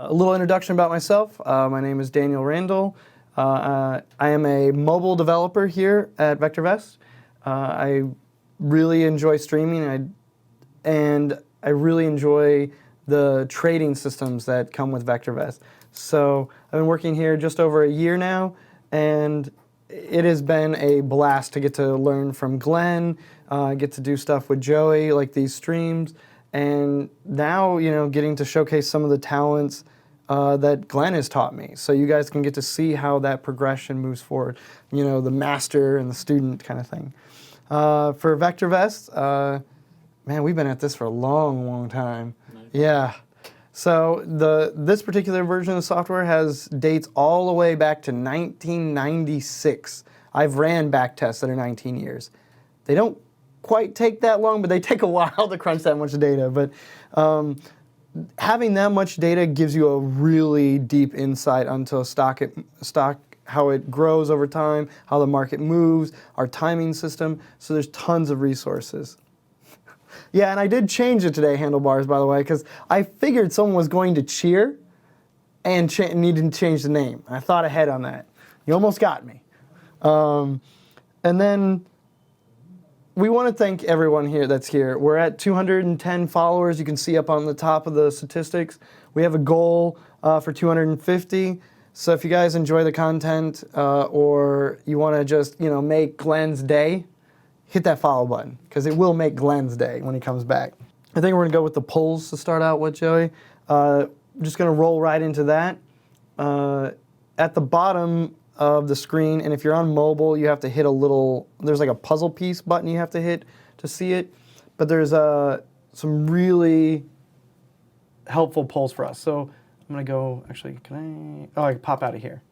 A little introduction about myself. My name is Daniel Randall. I am a mobile developer here at VectorVest. I really enjoy streaming, and I really enjoy the trading systems that come with VectorVest. So I've been working here just over a year now, and it has been a blast to get to learn from Glenn, get to do stuff with Joey, like these streams, and now, getting to showcase some of the talents that Glenn has taught me. So you guys can get to see how that progression moves forward, the master and the student kind of thing. For VectorVest, man, we've been at this for a long, long time. Nice. Yeah. So this particular version of the software has dates all the way back to 1996. I've ran back tests that are 19 years. They don't quite take that long, but they take a while to crunch that much data. But having that much data gives you a really deep insight onto stock, how it grows over time, how the market moves, our timing system. So there's tons of resources. Yeah, and I did change it today, handlebars, by the way, because I figured someone was going to cheer and needed to change the name. I thought ahead on that. You almost got me. And then we want to thank everyone here that's here. We're at 210 followers. You can see up on the top of the statistics. We have a goal for 250. So if you guys enjoy the content or you want to just make Glenn's day, hit that follow button, because it will make Glenn's day when he comes back. I think we're going to go with the polls to start out with, Joey. Just going to roll right into that. At the bottom of the screen, and if you're on mobile, you have to hit there's like a puzzle piece button you have to hit to see it. But there's some really helpful polls for us. So I'm going to go, actually, I can pop out of here.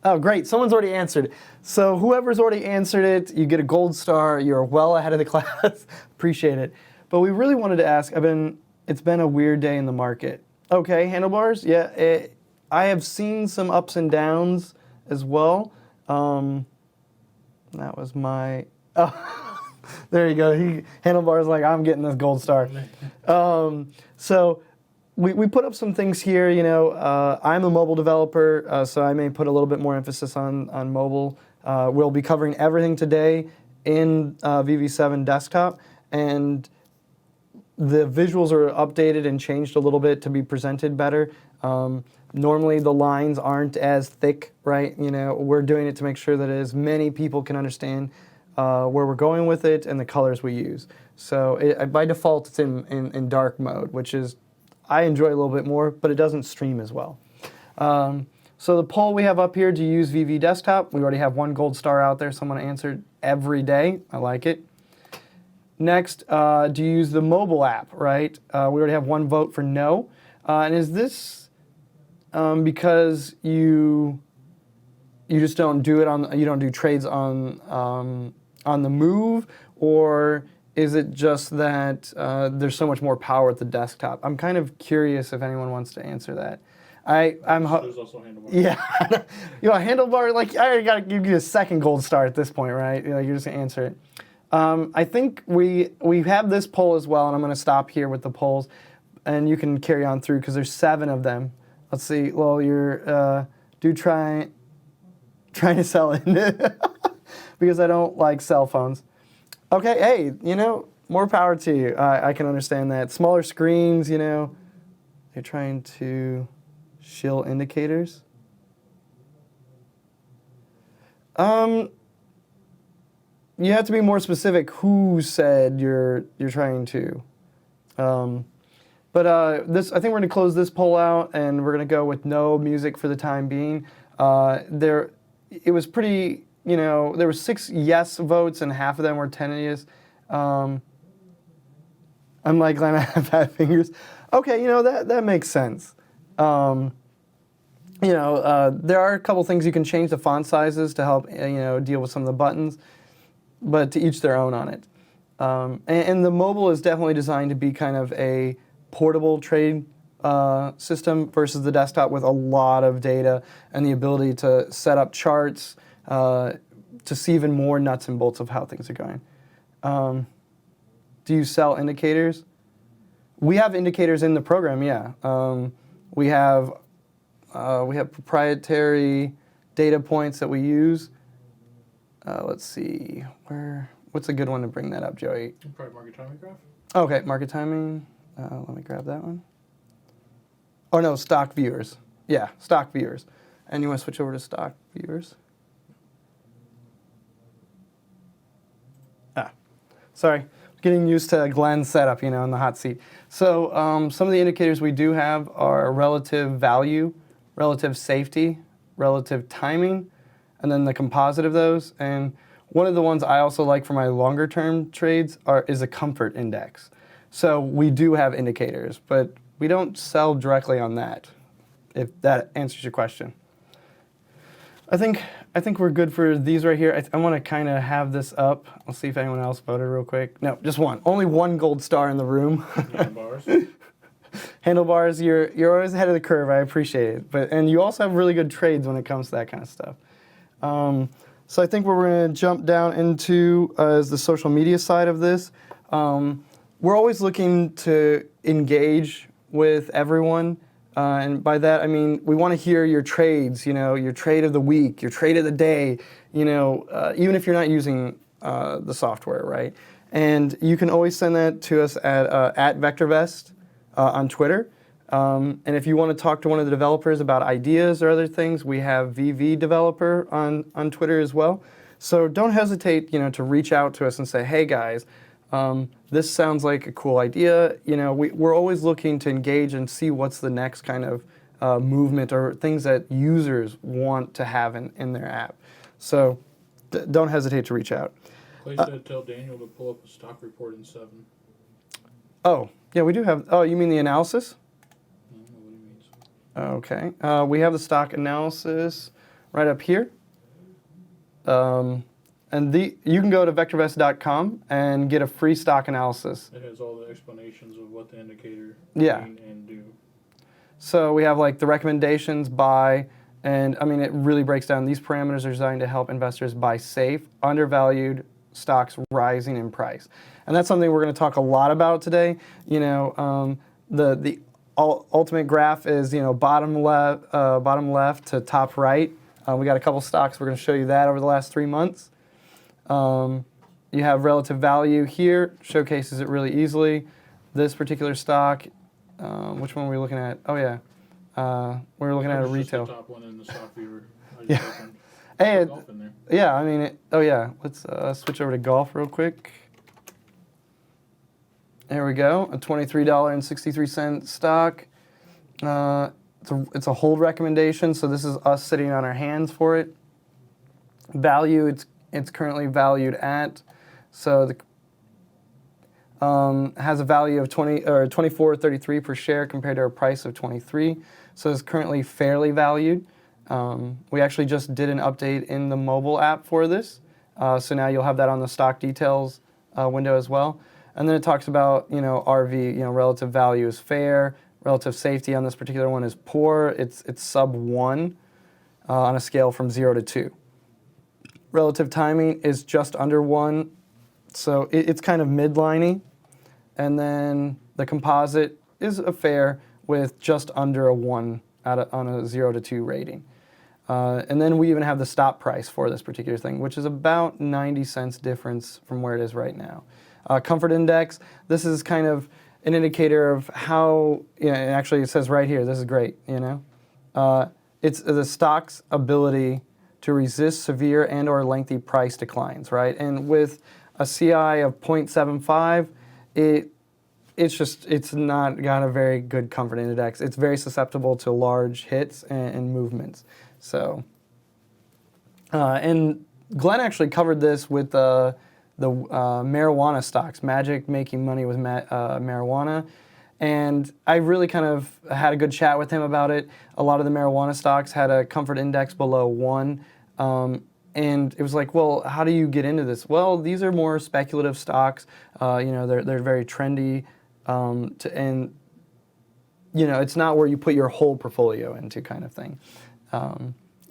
Oh, great. Someone's already answered. So whoever's already answered it, you get a gold star. You're well ahead of the class. Appreciate it. But we really wanted to ask, it's been a weird day in the market. Okay, handlebars? Yeah, I have seen some ups and downs as well. That was my... Oh, there you go. Handlebars like, I'm getting this gold star. So... We put up some things here, I'm a mobile developer, so I may put a little bit more emphasis on mobile. We'll be covering everything today in VV7 desktop, and the visuals are updated and changed a little bit to be presented better. Normally the lines aren't as thick, right? We're doing it to make sure that as many people can understand where we're going with it and the colors we use. So by default it's in dark mode, which is I enjoy a little bit more, but it doesn't stream as well. So the poll we have up here, do you use VV Desktop? We already have one gold star out there. Someone answered every day. I like it. Next, do you use the mobile app, right? We already have one vote for no. And is this because you just don't do it you don't do trades on the move, or is it just that there's so much more power at the desktop? I'm kind of curious if anyone wants to answer that. There's also handlebar. Yeah, handlebar. Like I already got to give you a second gold star at this point, right? You're just gonna answer it. I think we have this poll as well, and I'm gonna stop here with the polls, and you can carry on through because there's 7 of them. Let's see. Well, you're trying to sell it because I don't like cell phones. Okay, hey, more power to you. I can understand that. Smaller screens, you're trying to shill indicators. You have to be more specific who said you're trying to. But I think we're going to close this poll out, and we're going to go with no music for the time being. It was pretty... there were 6 yes votes, and half of them were tentative. I'm like, Glenn, I have fat fingers. Okay, that makes sense. There are a couple things you can change the font sizes to help, deal with some of the buttons, but to each their own on it. And the mobile is definitely designed to be kind of a portable trade system versus the desktop with a lot of data and the ability to set up charts, to see even more nuts and bolts of how things are going. Do you sell indicators? We have indicators in the program, yeah. We have proprietary data points that we use. Let's see, what's a good one to bring that up, Joey? Probably market timing graph. Okay, market timing. Let me grab that one. Oh no, stock viewers. Yeah, stock viewers. And you want to switch over to stock viewers? Sorry, getting used to Glenn's setup, in the hot seat. So some of the indicators we do have are relative value, relative safety, relative timing, and then the composite of those. And one of the ones I also like for my longer term trades is a comfort index. So we do have indicators, but we don't sell directly on that, if that answers your question. I think we're good for these right here. I want to kind of have this up. I'll see if anyone else voted real quick. No, just one. Only one gold star in the room. Handlebars. Handlebars, you're always ahead of the curve. I appreciate it. And you also have really good trades when it comes to that kind of stuff. So I think what we're going to jump down into is the social media side of this. We're always looking to engage with everyone. And by that, I mean, we want to hear your trades, your trade of the week, your trade of the day, even if you're not using the software, right? And you can always send that to us at VectorVest on Twitter. And if you want to talk to one of the developers about ideas or other things, we have VV Developer on Twitter as well. So don't hesitate, to reach out to us and say, hey guys, this sounds like a cool idea. We're always looking to engage and see what's the next kind of movement or things that users want to have in their app. So don't hesitate to reach out. Clay said tell Daniel to pull up a stock report in 7. Oh, yeah, we do have. Oh, you mean the analysis? I don't know what he means. Okay. We have the stock analysis right up here. And you can go to vectorvest.com and get a free stock analysis. It has all the explanations of what the indicator mean and do. So we have like the recommendations, buy, and I mean it really breaks down. These parameters are designed to help investors buy safe, undervalued stocks rising in price. And that's something we're going to talk a lot about today. The ultimate graph is bottom left to top right. We got a couple stocks. We're going to show you that over the last 3 months. You have relative value here, showcases it really easily. This particular stock, which one were we looking at? Oh yeah, we're looking at a retail. The top one in the stock viewer. Yeah. Hey, golf in there. Yeah, I mean, oh yeah, let's switch over to golf real quick. There we go, a $23.63 stock. It's a hold recommendation, so this is us sitting on our hands for it. Value, it's currently valued at, so has a value of $24.33 per share compared to a price of $23. So it's currently fairly valued. We actually just did an update in the mobile app for this, so now you'll have that on the stock details window as well. And then it talks about RV, relative value is fair, relative safety on this particular one is poor. It's sub 1 on a scale from 0 to 2. Relative timing is just under 1, so it's kind of midliney. And then the composite is a fair with just under a 1 on a 0 to 2 rating. And then we even have the stop price for this particular thing, which is about 90 cents difference from where it is right now. Comfort index, this is kind of an indicator of how, and actually it says right here, this is great, it's the stock's ability to resist severe and or lengthy price declines, right? And with a CI of 0.75, it's not got a very good comfort index. It's very susceptible to large hits and movements. So, and Glenn actually covered this with the marijuana stocks, Magic making money with marijuana. And I really kind of had a good chat with him about it. A lot of the marijuana stocks had a comfort index below 1. And it was like, well, how do you get into this? Well, these are more speculative stocks. They're very trendy. And it's not where you put your whole portfolio into kind of thing.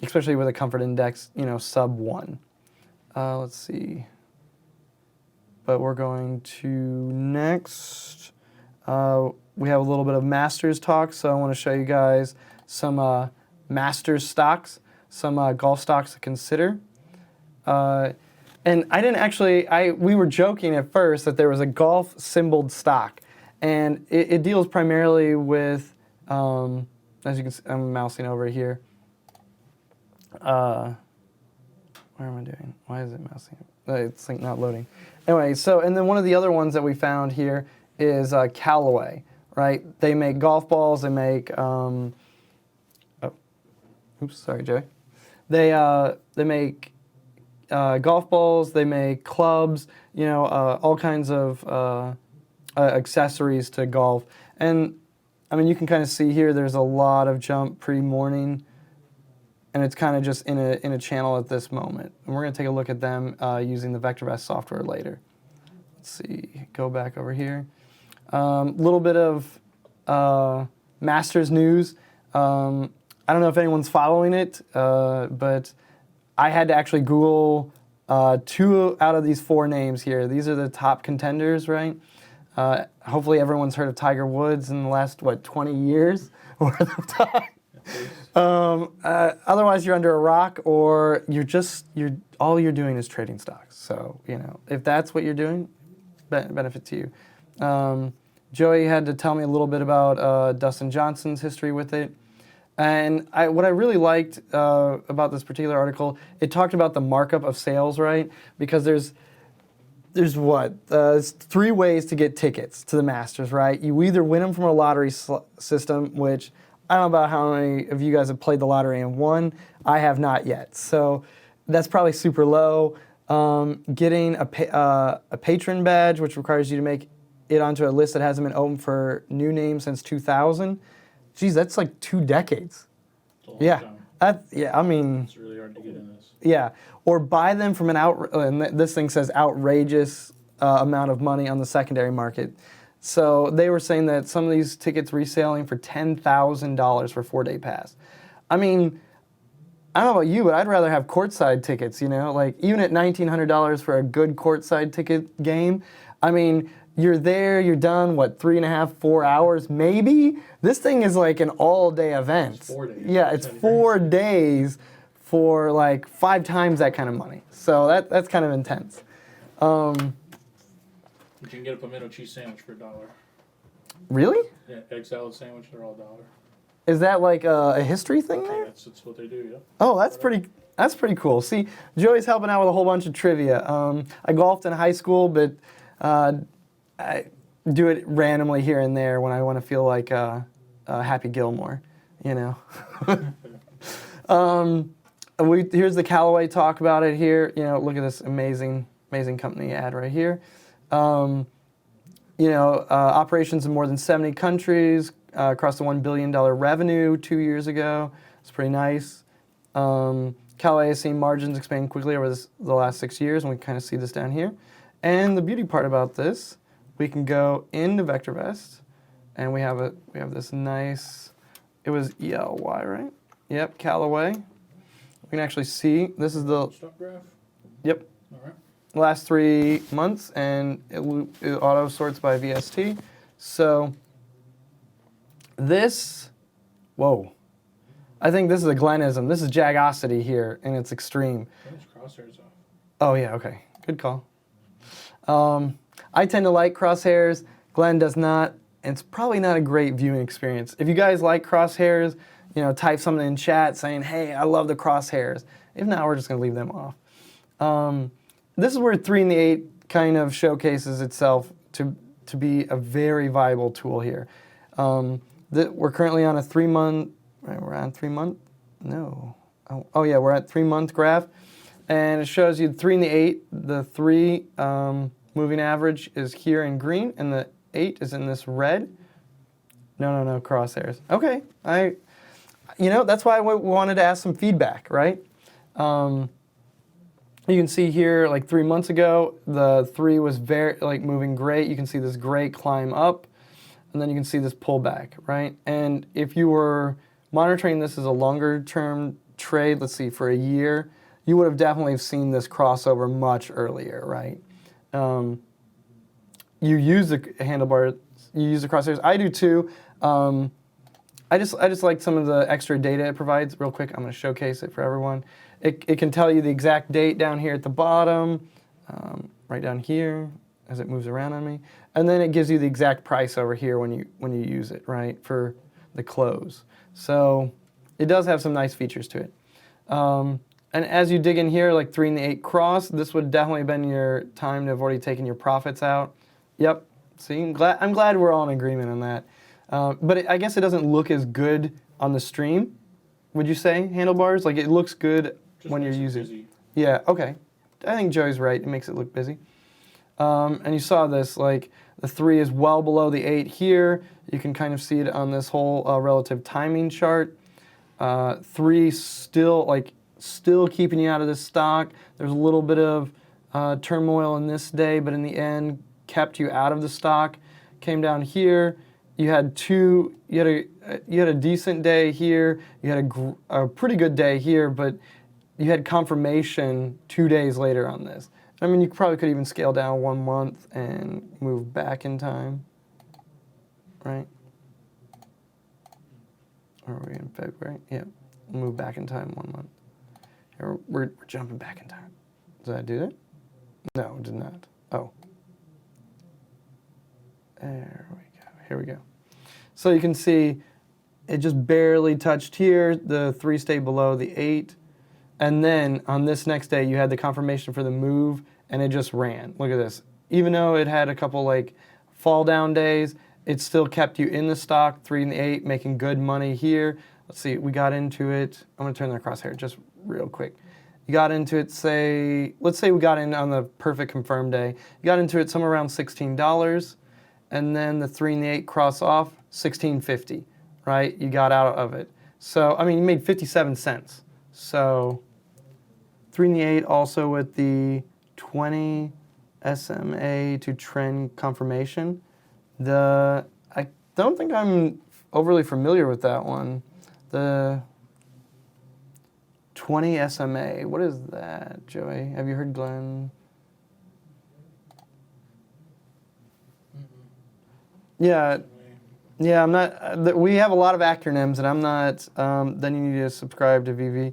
Especially with a comfort index, sub 1. Let's see. But we're going to next. we have a little bit of Masters talk, so I want to show you guys some Masters stocks, some golf stocks to consider. And I didn't actually, we were joking at first that there was a golf symboled stock. And it deals primarily with, as you can see, I'm mousing over here. Where am I doing? Why is it mousing? It's like not loading. Anyway, so, and then one of the other ones that we found here is Callaway, right? They make golf balls, they make, oops, sorry, Joey. They make golf balls, they make clubs, you know, all kinds of accessories to golf. And I mean, you can kind of see here, there's a lot of jump pre-morning, and it's kind of just in a channel at this moment. And we're going to take a look at them using the VectorVest software later. Let's see, go back over here. Little bit of Masters news. I don't know if anyone's following it, but I had to actually Google 2 out of these 4 names here. These are the top contenders, right? Hopefully everyone's heard of Tiger Woods in the last, 20 years worth of time. Otherwise you're under a rock, or all you're doing is trading stocks. So, you know, if that's what you're doing, benefit to you. Joey had to tell me a little bit about Dustin Johnson's history with it. And what I really liked about this particular article, it talked about the markup of sales, right? Because there's 3 ways to get tickets to the Masters, right? You either win them from a lottery system, which I don't know about how many of you guys have played the lottery and won. I have not yet. So that's probably super low. Getting a patron badge, which requires you to make it onto a list that hasn't been opened for new names since 2000. Geez, that's like 2 decades. Yeah, I mean, it's really hard to get in this. Yeah, or buy them from and this thing says outrageous amount of money on the secondary market. So they were saying that some of these tickets reselling for $10,000 for 4-day pass. I mean, I don't know about you, but I'd rather have courtside tickets, you know? Like, even at $1,900 for a good courtside ticket game, I mean, you're there, you're done, 3.5, 4 hours, maybe? This thing is like an all-day event. It's 4 days. Yeah, it's 4 days for like 5 times that kind of money. So that's kind of intense. You can get a pimento cheese sandwich for $1. Really? Yeah, egg salad sandwich, they're all $1. Is that like a history thing there? Yeah, that's what they do, yeah. Oh, that's pretty cool. See, Joey's helping out with a whole bunch of trivia. I golfed in high school, but I do it randomly here and there when I want to feel like Happy Gilmore, you know. Here's the Callaway talk about it here. You know, look at this amazing company ad right here. Operations in more than 70 countries, across the $1 billion revenue 2 years ago. It's pretty nice. Callaway has seen margins expand quickly over the last 6 years, and we kind of see this down here. And the beauty part about this, we can go into VectorVest, and we have this nice, it was ELY, right? Yep, Callaway. We can actually see, this is the, Stock graph? yep, All right. last 3 months, and it auto sorts by VST. So this, whoa, I think this is a Glenism. This is Jagosity here in its extreme. Those crosshairs off. Oh yeah, okay, good call. I tend to like crosshairs. Glenn does not. And it's probably not a great viewing experience. If you guys like crosshairs, you know, type something in chat saying, hey, I love the crosshairs. If not, we're just going to leave them off. This is where 3 in the 8 kind of showcases itself to be a very viable tool here. We're currently on a 3-month, right, we're on 3-month? No. Oh yeah, we're at 3-month graph. And it shows you 3 in the 8, the 3 moving average is here in green, and the 8 is in this red. No, crosshairs. Okay, that's why I wanted to ask some feedback, right? You can see here, like 3 months ago, the 3 was very, moving great. You can see this great climb up, and then you can see this pullback, right? And if you were monitoring this as a longer term trade, let's see, for a year, you would have definitely seen this crossover much earlier, right? You use the handlebars you use the crosshairs. I do too. I just like some of the extra data it provides. Real quick, I'm going to showcase it for everyone. It can tell you the exact date down here at the bottom, right down here as it moves around on me, and then it gives you the exact price over here when you use it, right, for the close. So it does have some nice features to it. And as you dig in here, like 3 and the 8 cross, this would definitely have been your time to have already taken your profits out. Yep. See, I'm glad we're all in agreement on that. But I guess it doesn't look as good on the stream. Would you say, handlebars? Like it looks good Just when you're makes it using. busy. Yeah. Okay. I think Joey's right. It makes it look busy. And you saw this, like the 3 is well below the 8 here. You can kind of see it on this whole relative timing chart. 3 still keeping you out of this stock. There's a little bit of turmoil in this day, but in the end kept you out of the stock. Came down here. You had a decent day here. You had a pretty good day here, but you had confirmation 2 days later on this. I mean, you probably could even scale down 1 month and move back in time, right? Or are we in February? Yeah, move back in time 1 month. Here, we're jumping back in time. Did I do that? No, it did not. Oh. There we go. Here we go. So you can see it just barely touched here. The 3 stayed below the 8. And then on this next day, you had the confirmation for the move, and it just ran. Look at this. Even though it had a couple like fall down days, it still kept you in the stock, 3 and the 8, making good money here. Let's see, we got into it. I'm going to turn the crosshair just real quick. You got into it, let's say we got in on the perfect confirmed day. You got into it somewhere around $16, and then the 3 and the 8 cross off, $16.50, right? You got out of it. So, I mean, you made 57 cents. So, 3 and the 8 also with the 20 SMA to trend confirmation. I don't think I'm overly familiar with that one. The 20 SMA, what is that, Joey? Have you heard Glenn? Yeah, I'm not. We have a lot of acronyms, and I'm not. Then you need to subscribe to VV.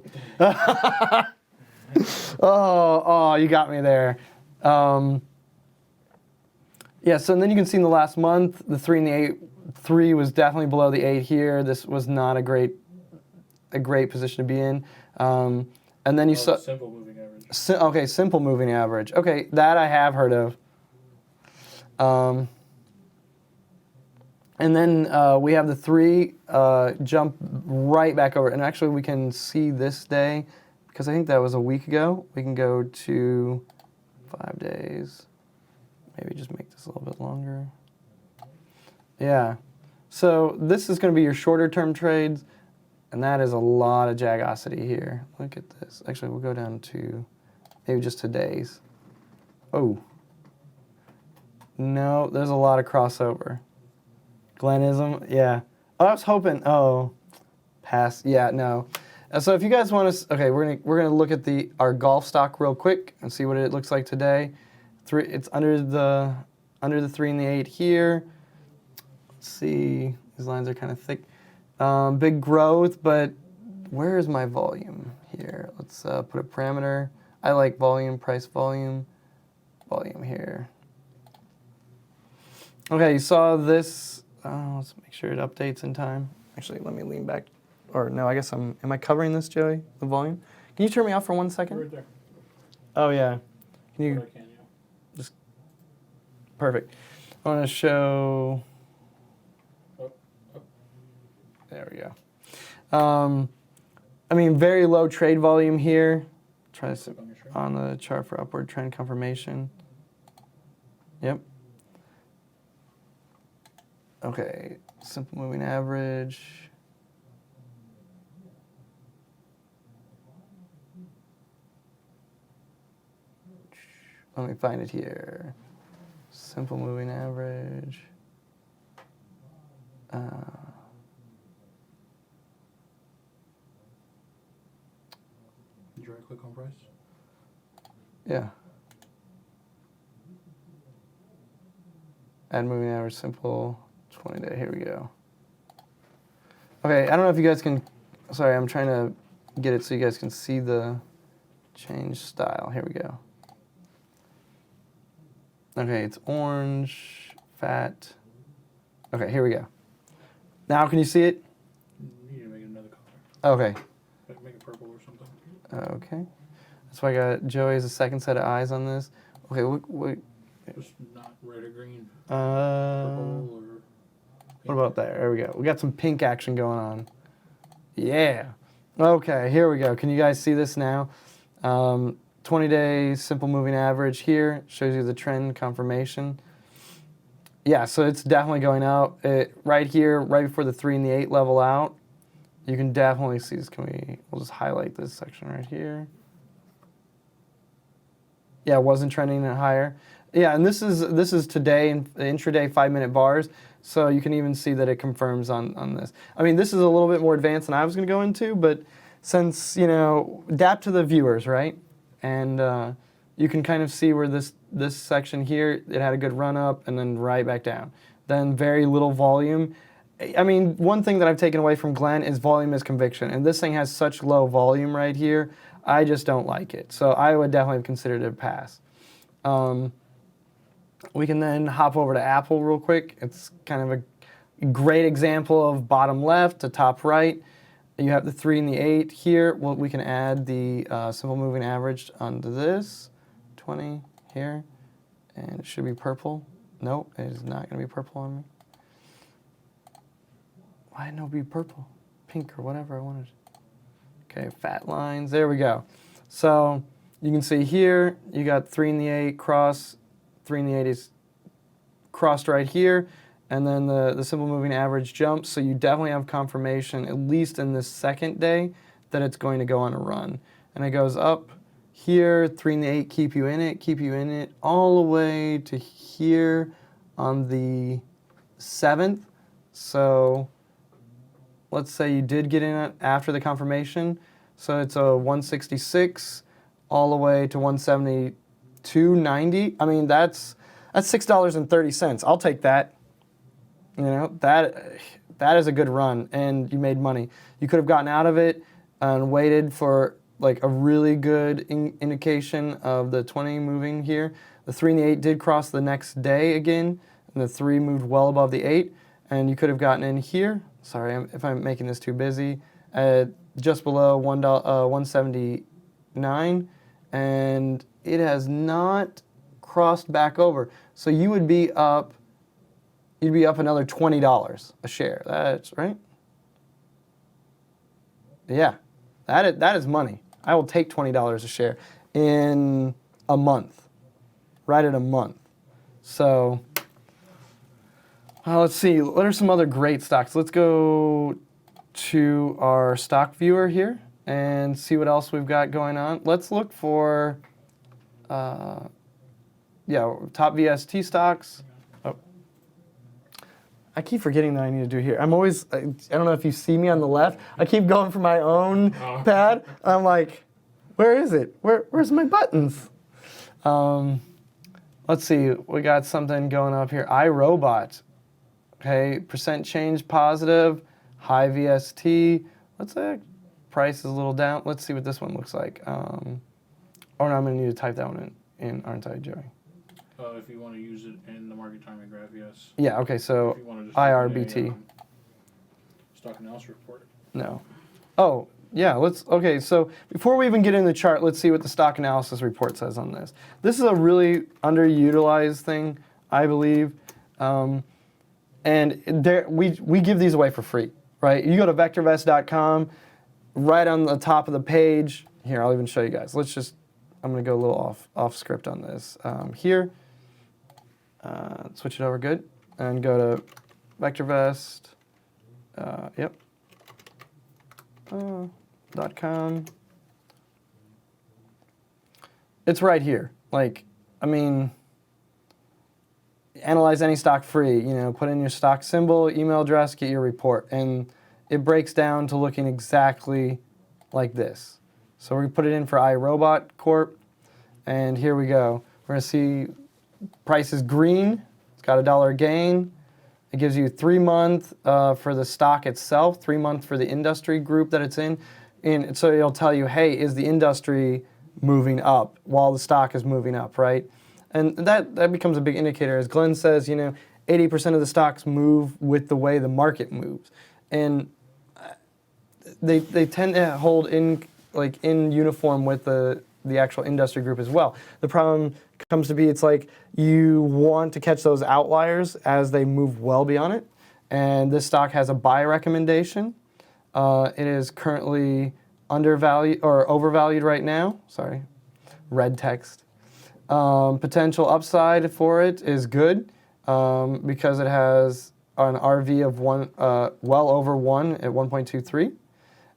Oh, you got me there. Yeah, so then you can see in the last month, the 3 and the 8, 3 was definitely below the 8 here. This was not a great position to be in. And then you saw simple moving average. Okay, simple moving average. Okay, that I have heard of. And then we have the 3 jump right back over. And actually, we can see this day, because I think that was a week ago. We can go to 5 days. Maybe just make this a little bit longer. Yeah. So this is going to be your shorter term trades. And that is a lot of jagosity here. Look at this. Actually, we'll go down to maybe just today's. Oh. No, there's a lot of crossover. Glenism, yeah. Oh, I was hoping. Oh, pass. Yeah, no. So if you guys want to, okay, we're gonna look at our golf stock real quick and see what it looks like today. It's under the 3 and the 8 here. Let's see. These lines are kind of thick. Big growth, but where is my volume here? Let's put a parameter. I like volume, price volume here. Okay, you saw this. Let's make sure it updates in time. Actually, let me lean back. Or no, I guess am I covering this, Joey, the volume? Can you turn me off for 1 second? Right there. Oh, yeah. Can you? But I can, yeah. Just perfect. I want to show. There we go. I mean, very low trade volume here. Try this on the chart for upward trend confirmation. Yep. Okay, simple moving average. Let me find it here. Simple moving average. Did you right click on price? Yeah. Add moving average, simple 20-day, here we go. Okay, I don't know if you guys can, sorry, I'm trying to get it so you guys can see the change style. Here we go. Okay, it's orange, fat. Okay, here we go. Now can you see it? You need to make it another color. Okay. Make it purple or something. Okay. That's why I got Joey as a second set of eyes on this. Okay, what Just not red or green. Purple or what about there? There we go. We got some pink action going on. Yeah. Okay, here we go. Can you guys see this now? 20-day simple moving average here shows you the trend confirmation. Yeah, so it's definitely going out. Right here, right before the 3 and the 8 level out, you can definitely see this. We'll just highlight this section right here. Yeah, it wasn't trending higher. Yeah, and this is today in the intraday 5-minute bars, so you can even see that it confirms on this. I mean, this is a little bit more advanced than I was going to go into, but since, adapt to the viewers, right? And you can kind of see where this section here, it had a good run up and then right back down. Then very little volume. I mean, one thing that I've taken away from Glenn is volume is conviction, and this thing has such low volume right here. I just don't like it. So I would definitely consider it a pass. We can then hop over to Apple real quick. It's kind of a great example of bottom left to top right. You have the 3 and the 8 here. Well, we can add the simple moving average onto this, 20 here, and it should be purple. Nope, it is not going to be purple on me. Why didn't it be purple? Pink or whatever I wanted. Okay, fat lines, there we go. So you can see here, you got 3 and the 8 cross, 3 and the 8 is crossed right here, and then the simple moving average jumps, so you definitely have confirmation, at least in this second day, that it's going to go on a run. And it goes up here, 3 and the 8 keep you in it, all the way to here on the 7th. So let's say you did get in it after the confirmation, so it's a 166 all the way to 172.90. I mean, that's $6.30. I'll take that. That is a good run, and you made money. You could have gotten out of it and waited for like a really good indication of the 20 moving here. The 3 and the 8 did cross the next day again, and the 3 moved well above the 8, and you could have gotten in here. Sorry if I'm making this too busy. Just below $179, and it has not crossed back over. So you would be up. You'd be up another $20 a share. That's right. Yeah, that is money. I will take $20 a share in a month, right at a month. So let's see. What are some other great stocks? Let's go to our stock viewer here and see what else we've got going on. Let's look for top VST stocks. I keep forgetting that I need to do here. I don't know if you see me on the left. I keep going for my own pad. I'm like, where is it? Where's my buttons? Let's see. We got something going up here. iRobot. Okay, percent change positive, high VST. Let's say price is a little down. Let's see what this one looks like. Oh no, I'm gonna need to type that one in, aren't I, Joey? If you want to use it in the market timing graph, yes. Yeah, okay, so If you want to just IRBT. Stock analysis report. No. Oh, yeah, okay, so before we even get in the chart, let's see what the stock analysis report says on this. This is a really underutilized thing, I believe. And we give these away for free, right? You go to VectorVest.com, right on the top of the page. Here, I'll even show you guys. I'm going to go a little off script on this. Here, switch it over good, and go to VectorVest, .com. It's right here. Analyze any stock free, put in your stock symbol, email address, get your report. And it breaks down to looking exactly like this. So we put it in for iRobot Corp, and here we go. We're gonna see price is green, it's got $1 gain. It gives you 3 month for the stock itself, 3 month for the industry group that it's in. And so it'll tell you, hey, is the industry moving up while the stock is moving up, right? And that becomes a big indicator. As Glenn says, 80% of the stocks move with the way the market moves. And they tend to hold in uniform with the actual industry group as well. The problem comes to be it's like you want to catch those outliers as they move well beyond it. And this stock has a buy recommendation. It is currently undervalued or overvalued right now. Sorry, red text. Potential upside for it is good because it has an RV of well over 1 at 1.23.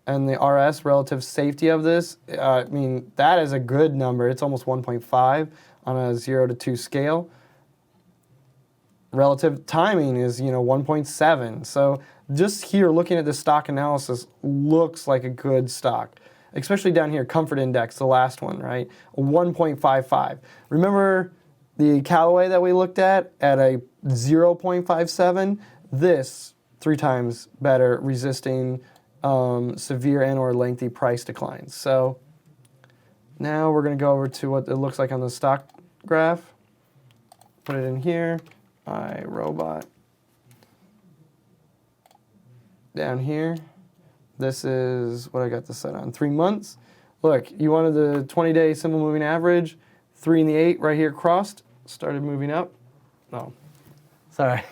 And the RS, relative safety of this, that is a good number. It's almost 1.5 on a 0 to 2 scale. Relative timing is, 1.7. So just here, looking at the stock analysis, looks like a good stock. Especially down here, Comfort Index, the last one, right? 1.55. Remember the Callaway that we looked at a 0.57? This, 3 times better, resisting severe and or lengthy price declines. So now we're going to go over to what it looks like on the stock graph. Put it in here. iRobot. Down here. This is what I got this set on. 3 months. Look, you wanted the 20-day simple moving average. 3 and the 8 right here crossed. Started moving up. No. Sorry.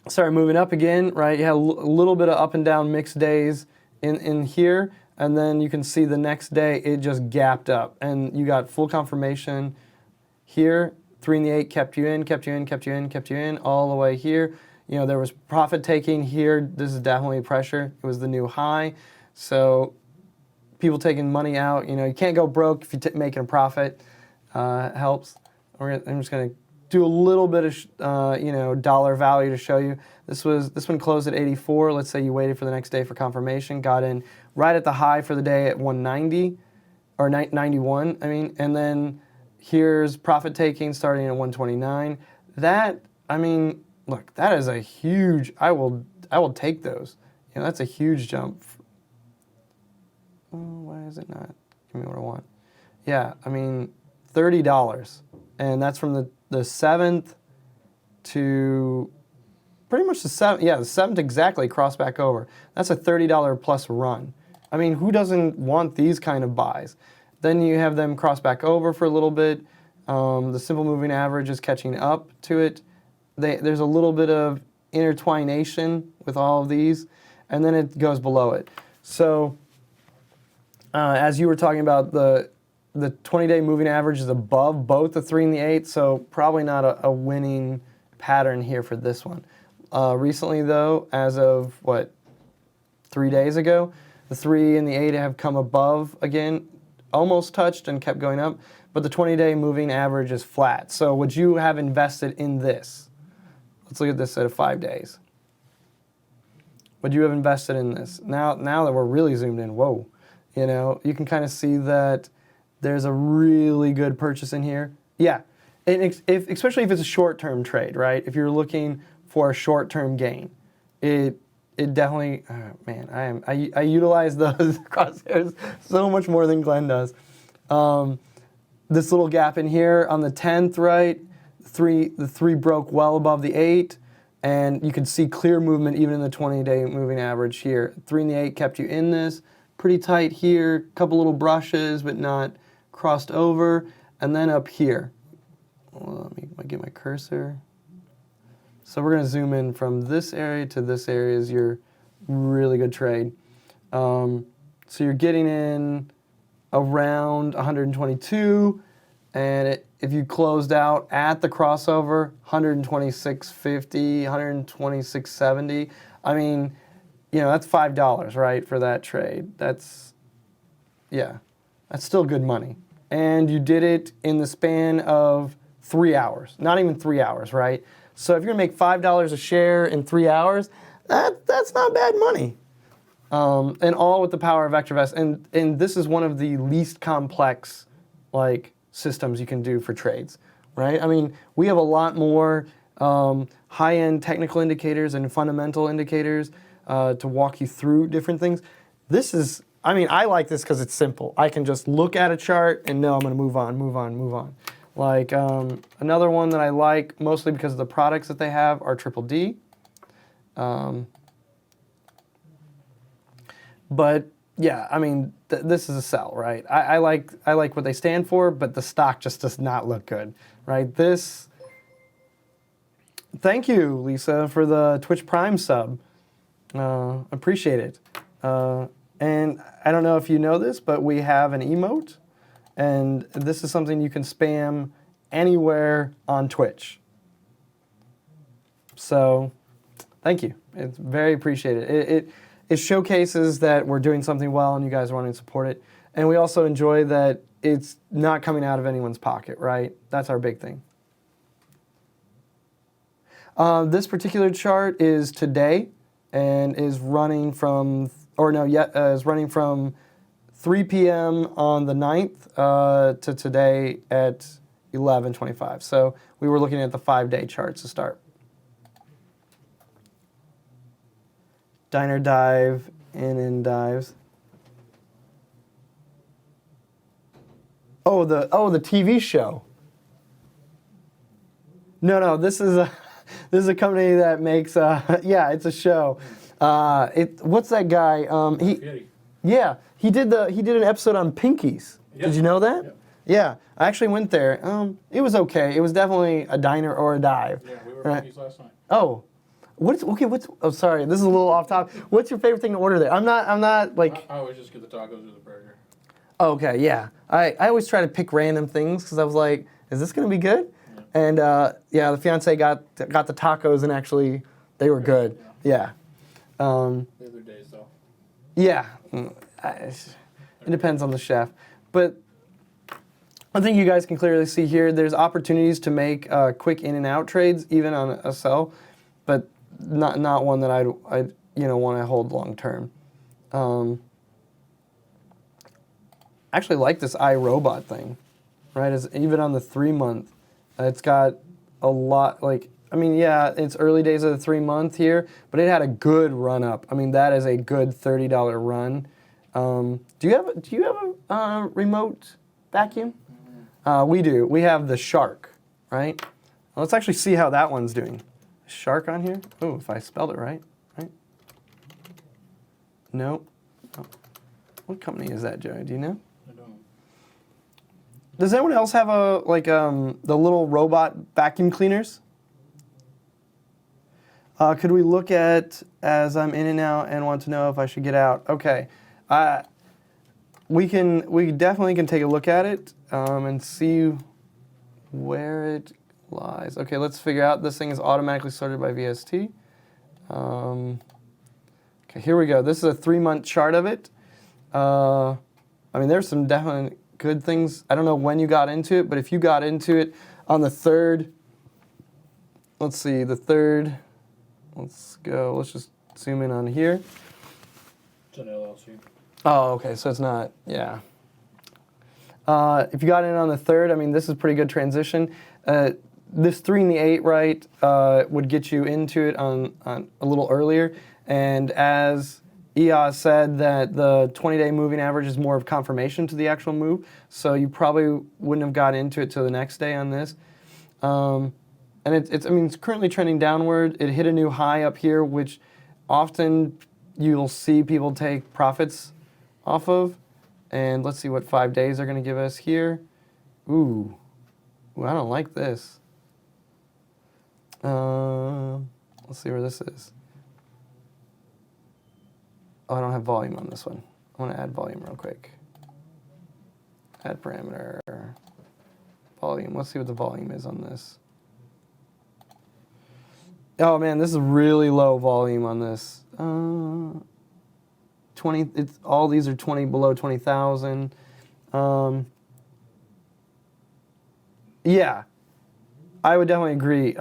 Started moving up again, right? You had a little bit of up and down mixed days in here, and then you can see the next day it just gapped up, and you got full confirmation here. 3 and the 8 kept you in, kept you in, kept you in, kept you in, all the way here. There was profit taking here. This is definitely pressure. It was the new high, so people taking money out. You can't go broke if you're making a profit. Helps. I'm just gonna do a little bit of dollar value to show you. This one closed at 84. Let's say you waited for the next day for confirmation, got in right at the high for the day at 190 or 91. And then here's profit taking starting at 129. Look, that is a huge. I will take those. That's a huge jump. Oh, why is it not? Give me what I want. Yeah, $30, and that's from the 7th to pretty much the 7th. Yeah, the 7th exactly crossed back over. That's a $30 plus run. Who doesn't want these kind of buys? Then you have them cross back over for a little bit. The simple moving average is catching up to it. There's a little bit of intertwination with all of these, and then it goes below it. So as you were talking about, the 20-day moving average is above both the 3 and the 8, so probably not a winning pattern here for this one. Recently, though, as of, 3 days ago, the 3 and the 8 have come above again, almost touched and kept going up, but the 20-day moving average is flat. So would you have invested in this? Let's look at this at 5 days. Would you have invested in this? Now that we're really zoomed in, whoa. You can kind of see that there's a really good purchase in here. Yeah, and especially if it's a short-term trade, right? If you're looking for a short-term gain, it definitely, I utilize those crosshairs so much more than Glenn does. This little gap in here on the 10th, right? The 3 broke well above the 8, and you can see clear movement even in the 20-day moving average here. 3 and the 8 kept you in this. Pretty tight here, couple little brushes, but not crossed over, and then up here. Let me get my cursor. So we're going to zoom in from this area to this area is your really good trade. So you're getting in around 122, and if you closed out at the crossover, 126.50, 126.70. That's $5, right, for that trade. That's still good money. And you did it in the span of 3 hours, not even 3 hours, right? So if you're gonna make $5 a share in 3 hours, that's not bad money. And all with the power of VectorVest. And this is one of the least complex systems you can do for trades, right? We have a lot more high-end technical indicators and fundamental indicators to walk you through different things. This is, I mean, I like this because it's simple. I can just look at a chart and know I'm going to move on, move on, move on. Like another one that I like, mostly because of the products that they have, are Triple D. But yeah, I mean, this is a sell, right? I like what they stand for, but the stock just does not look good, right? This. Thank you, Lisa, for the Twitch Prime sub. Appreciate it. And I don't know if you know this, but we have an emote, and this is something you can spam anywhere on Twitch. So, thank you. It's very appreciated. It showcases that we're doing something well and you guys are wanting to support it. And we also enjoy that it's not coming out of anyone's pocket, right? That's our big thing. This particular chart is today and is running from, is running from 3 p.m. on the 9th to today at 11:25. So we were looking at the 5-day chart to start. Diner dive, in dives. Oh, the TV show. No, this is a company that makes yeah, it's a show. What's that guy? He did an episode on Pinkies. Yeah. Did you know that? Yeah. Yeah, I actually went there. It was okay. It was definitely a diner or a dive. Yeah, we were Right. Pinkies last night. Oh, oh, sorry, this is a little off topic. What's your favorite thing to order there? I'm not like. I always just get the tacos or the burger. Okay, yeah. I always try to pick random things because I was like, is this gonna be good? Yeah. And yeah, the fiance got the tacos and actually they were good. Yeah. The other days though. Yeah. It depends on the chef, but I think you guys can clearly see here. There's opportunities to make quick in and out trades even on a sell, but not one that I want to hold long term. I actually like this iRobot thing, right? Even on the 3-month, it's got a lot, like, I mean, yeah, it's early days of the 3-month here, but it had a good run up. I mean, that is a good $30 run. Do you have a remote vacuum? We do. We have the Shark, right? Let's actually see how that one's doing. Shark on here? Oh, if I spelled it right. Nope. Oh. What company is that, Joey? Do you know? I don't. Does anyone else have the little robot vacuum cleaners? Could we look at as I'm in and out and want to know if I should get out? Okay. We definitely can take a look at it and see where it lies. Okay, let's figure out. This thing is automatically sorted by VST. Okay, here we go. This is a 3-month chart of it. I mean, there's some definitely good things. I don't know when you got into it, but if you got into it on the 3rd, let's see, the 3rd, let's go, let's just zoom in on here. It's an LLC. Oh, okay, so it's not, yeah. If you got in on the 3rd, I mean, this is pretty good transition. This 3 and the 8, right, would get you into it on a little earlier. And as EOS said, that the 20-day moving average is more of confirmation to the actual move. So you probably wouldn't have got into it till the next day on this. And it's currently trending downward. It hit a new high up here, which often you'll see people take profits off of. And let's see what 5 days are going to give us here. Ooh, I don't like this. Let's see where this is. Oh, I don't have volume on this one. I want to add volume real quick. Add parameter. Volume. Let's see what the volume is on this. Oh man, this is really low volume on this. 20. All these are 20 below 20,000. Yeah, I would definitely agree.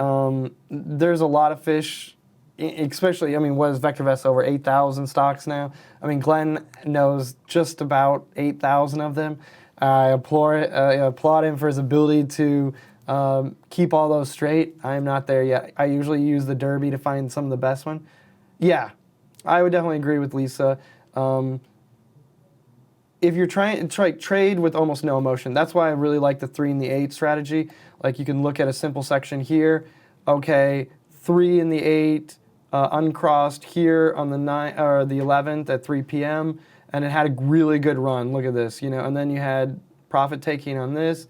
There's a lot of fish. Especially, I mean, what is VectorVest, over 8,000 stocks now? I mean, Glenn knows just about 8,000 of them. I applaud him for his ability to Keep all those straight. I am not there yet. I usually use the Derby to find some of the best one. Yeah, I would definitely agree with Lisa. If you're trying to trade with almost no emotion, that's why I really like the 3 and the 8 strategy. Like you can look at a simple section here. Okay, 3 and the 8 uncrossed here on the 9 or the 11th at 3 p.m. and it had a really good run. Look at this, and then you had profit taking on this,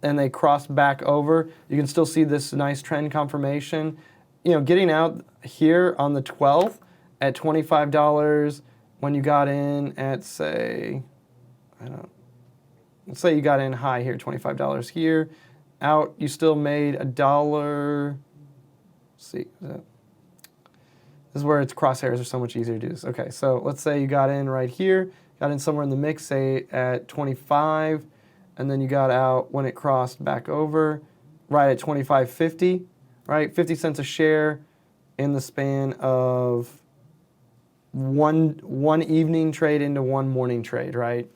and they crossed back over. You can still see this nice trend confirmation. Getting out here on the 12th at $25 when you got in at, say, let's say you got in high here, $25 here. Out, you still made $1. Let's see, this is where its crosshairs are so much easier to do this. Okay, so let's say you got in right here, got in somewhere in the mix, say at 25, and then you got out when it crossed back over, right at 25.50, right? 50 cents a share in the span of one evening trade into one morning trade, right?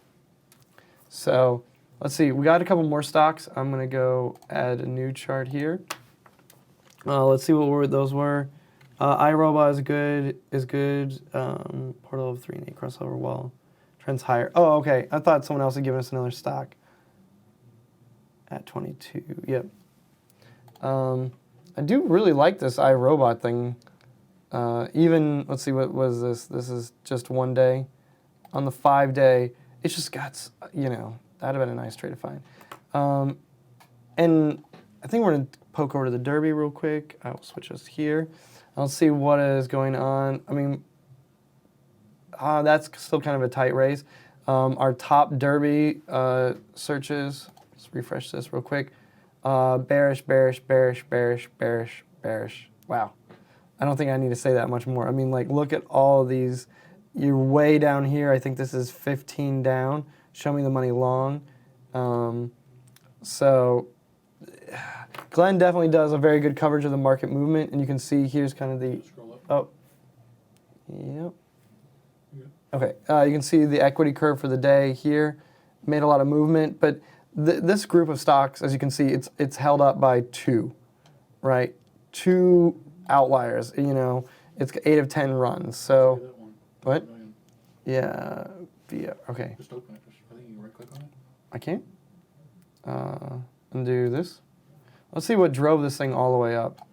So let's see, we got a couple more stocks. I'm gonna go add a new chart here. Let's see what those were. iRobot is good. Portal of 3 and 8 crossover wall. Trends higher. Oh, okay. I thought someone else had given us another stock. At 22, yep. I do really like this iRobot thing. Even, let's see, what was this? This is just 1 day. On the 5-day, it's just got, that'd have been a nice trade to find. And I think we're going to poke over to the Derby real quick. I'll switch us here. I'll see what is going on. I mean, that's still kind of a tight race. Our top Derby searches, let's refresh this real quick. Bearish, bearish, bearish, bearish, bearish, bearish. Wow. I don't think I need to say that much more. I mean, like, look at all of these. You're way down here. I think this is 15 down. Show me the money long. So Glenn definitely does a very good coverage of the market movement, and you can see here's kind of the, Scroll up. oh, yep. Yeah. Okay, you can see the equity curve for the day here. Made a lot of movement, but this group of stocks, as you can see, it's held up by 2, right? 2 outliers, it's 8 of 10 runs, so, That one. what? Million. Yeah, okay, Just open it. I think you can right click on it. I can't. Undo this. Let's see what drove this thing all the way up.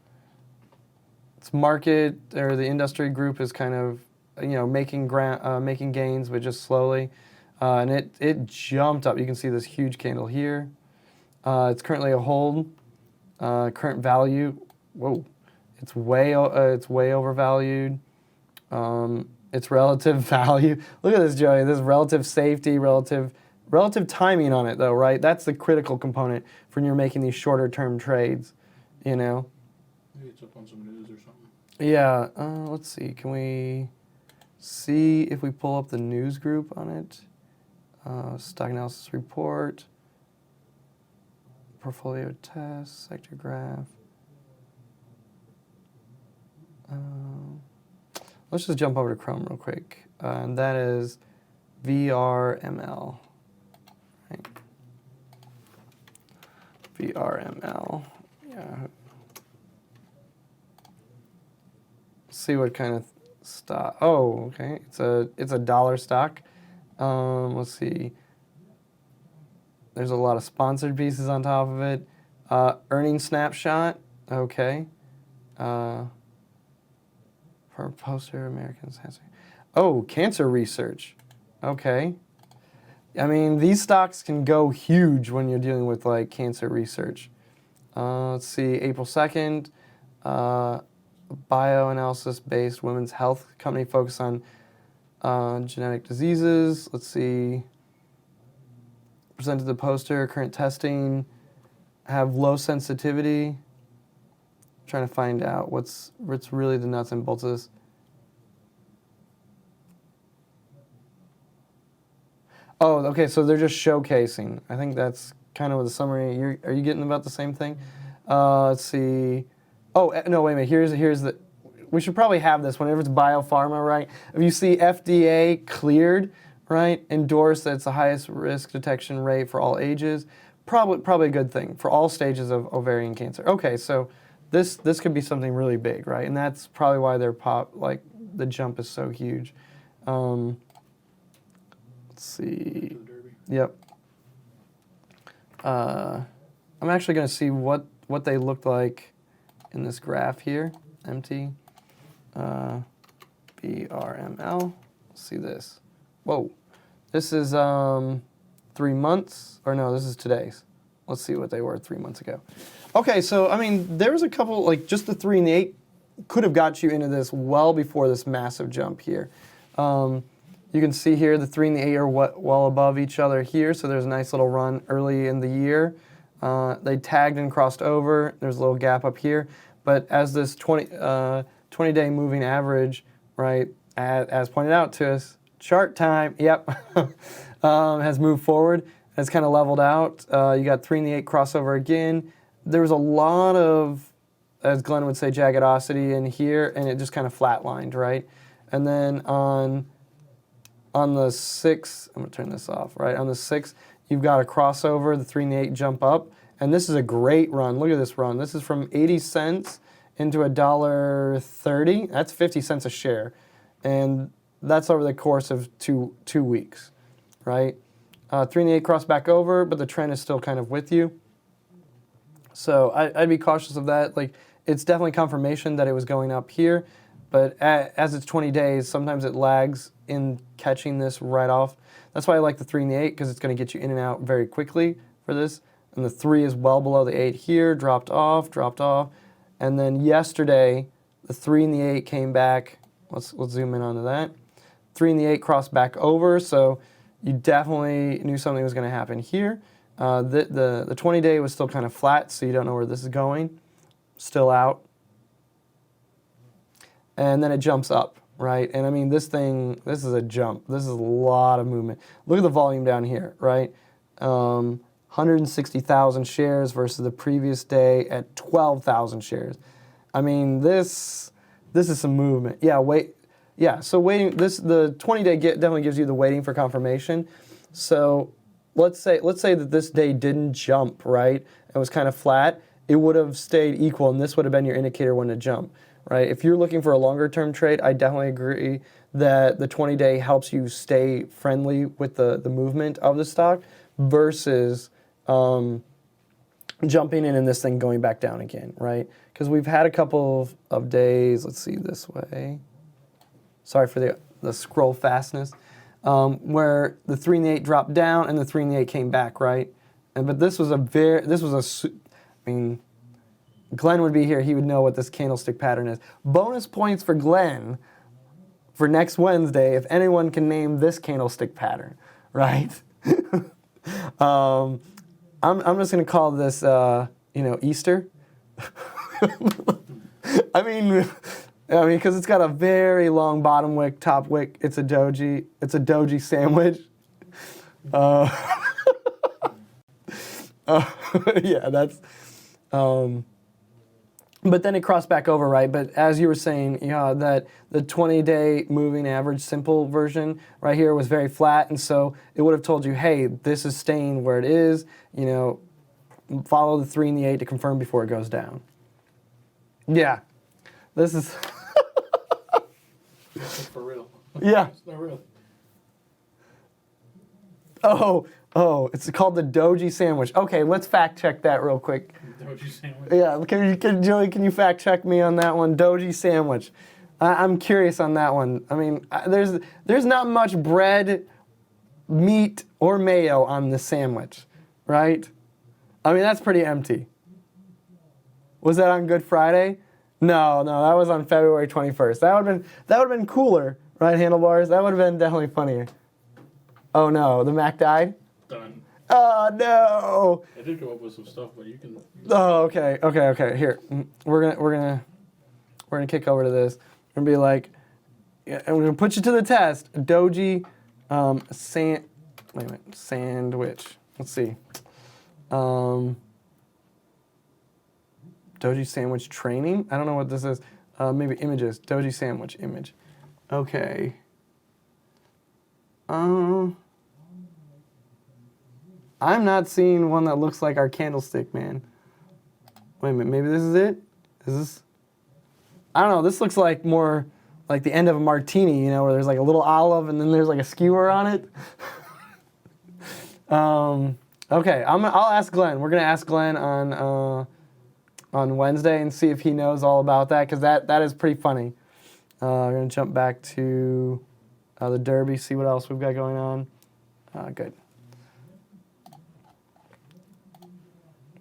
It's market, or the industry group is kind of, making gains, but just slowly. And it jumped up. You can see this huge candle here. It's currently a hold. Current value, whoa, it's way overvalued. Its relative value. Look at this, Joey. This relative safety, relative timing on it, though, right? That's the critical component for when you're making these shorter term trades. Maybe it's up on some news or something. Yeah. Let's see. Can we see if we pull up the news group on it? Stock analysis report, portfolio test, sector graph. Let's just jump over to Chrome real quick. And that is VRML. Right. VRML. Yeah. See what kind of stock. Oh, okay. It's a dollar stock. Let's see. There's a lot of sponsored pieces on top of it. Earnings snapshot. Okay. For poster, Americans. Oh, cancer research. Okay. I mean, these stocks can go huge when you're dealing with like cancer research. Let's see. April 2nd. Bioanalysis-based women's health company focused on genetic diseases. Let's see. Presented the poster. Current testing. Have low sensitivity. Trying to find out what's really the nuts and bolts of this. Oh, okay. So they're just showcasing. I think that's kind of what the summary. Are you getting about the same thing? Let's see. Oh no, wait a minute. Here's the. We should probably have this whenever it's Biopharma, right? If you see FDA cleared, right, endorsed that it's the highest risk detection rate for all ages, Probably a good thing for all stages of ovarian cancer. Okay, so this could be something really big, right? And that's probably why the jump is so huge. Let's see. The Derby. Yep. I'm actually going to see what they look like in this graph here. Empty. BRML. Let's see this. Whoa. This is 3 months. Or no, this is today's. Let's see what they were 3 months ago. Okay, so, I mean, there was a couple, like just the 3 and the 8 could have got you into this well before this massive jump here. You can see here the 3 and the 8 are well above each other here, so there's a nice little run early in the year. They tagged and crossed over. There's a little gap up here. But as this 20-day moving average, right, as pointed out to us, chart time, yep, has moved forward. It's kind of leveled out. You got 3 and the 8 crossover again. There was a lot of, as Glenn would say, jaggedosity in here, and it just kind of flatlined, right? And then on the 6th, I'm going to turn this off, right? On the 6th, you've got a crossover, the 3 and the 8 jump up, and this is a great run. Look at this run. This is from 80 cents into $1.30. That's 50 cents a share. And that's over the course of two weeks, right? 3 and the 8 cross back over, but the trend is still kind of with you. So I'd be cautious of that. Like, it's definitely confirmation that it was going up here, but as it's 20 days, sometimes it lags in catching this right off. That's why I like the 3 and the 8, because it's going to get you in and out very quickly for this. And the 3 is well below the 8 here, dropped off. And then yesterday, the 3 and the 8 came back. Let's zoom in onto that. 3 and the 8 crossed back over, so you definitely knew something was going to happen here. The 20-day was still kind of flat, so you don't know where this is going. Still out. And then it jumps up, right? And I mean, this is a jump. This is a lot of movement. Look at the volume down here, right? 160,000 shares versus the previous day at 12,000 shares. I mean, this is some movement. So waiting. The 20-day definitely gives you the waiting for confirmation. So let's say that this day didn't jump, right? It was kind of flat. It would have stayed equal, and this would have been your indicator when to jump, right? If you're looking for a longer-term trade, I definitely agree that the 20-day helps you stay friendly with the movement of the stock versus jumping in and this thing going back down again, right? Because we've had a couple of days, let's see this way. Sorry for the scroll fastness, where the 3 and the 8 dropped down and the 3 and the 8 came back, right? But I mean, Glenn would be here, he would know what this candlestick pattern is. Bonus points for Glenn for next Wednesday if anyone can name this candlestick pattern, right? I'm just going to call this, Easter. I mean, because it's got a very long bottom wick, top wick. It's a doji sandwich. Yeah, that's. But then it crossed back over, right? But as you were saying, that the 20-day moving average simple version right here was very flat, and so it would have told you, hey, this is staying where it is. Follow the 3 and the 8 to confirm before it goes down. Yeah, this is. That's for real. Yeah. It's not real. Oh, it's called the doji sandwich. Okay, let's fact check that real quick. Doji sandwich. Yeah, Joey, can you fact check me on that one? Doji sandwich. I'm curious on that one. I mean, there's not much bread, meat, or mayo on this sandwich, right? I mean, that's pretty empty. Was that on Good Friday? No, that was on February 21st. That would have been cooler, right, Handlebars? That would have been definitely funnier. Oh no, the Mac died? Done. Oh no! I did come up with some stuff, but you can. Oh, okay. Here, we're gonna kick over to this. We're gonna be like, yeah, and we're gonna put you to the test. Doji, sandwich. Let's see. Doji sandwich training. I don't know what this is. Maybe images. Doji sandwich image. Okay. I'm not seeing one that looks like our candlestick, man. Wait a minute, maybe this is it? Is this? I don't know, this looks like more like the end of a martini, you know, where there's like a little olive and then there's like a skewer on it. Okay, I'll ask Glenn. We're gonna ask Glenn on Wednesday and see if he knows all about that, because that is pretty funny. We're gonna jump back to the Derby, see what else we've got going on. Good.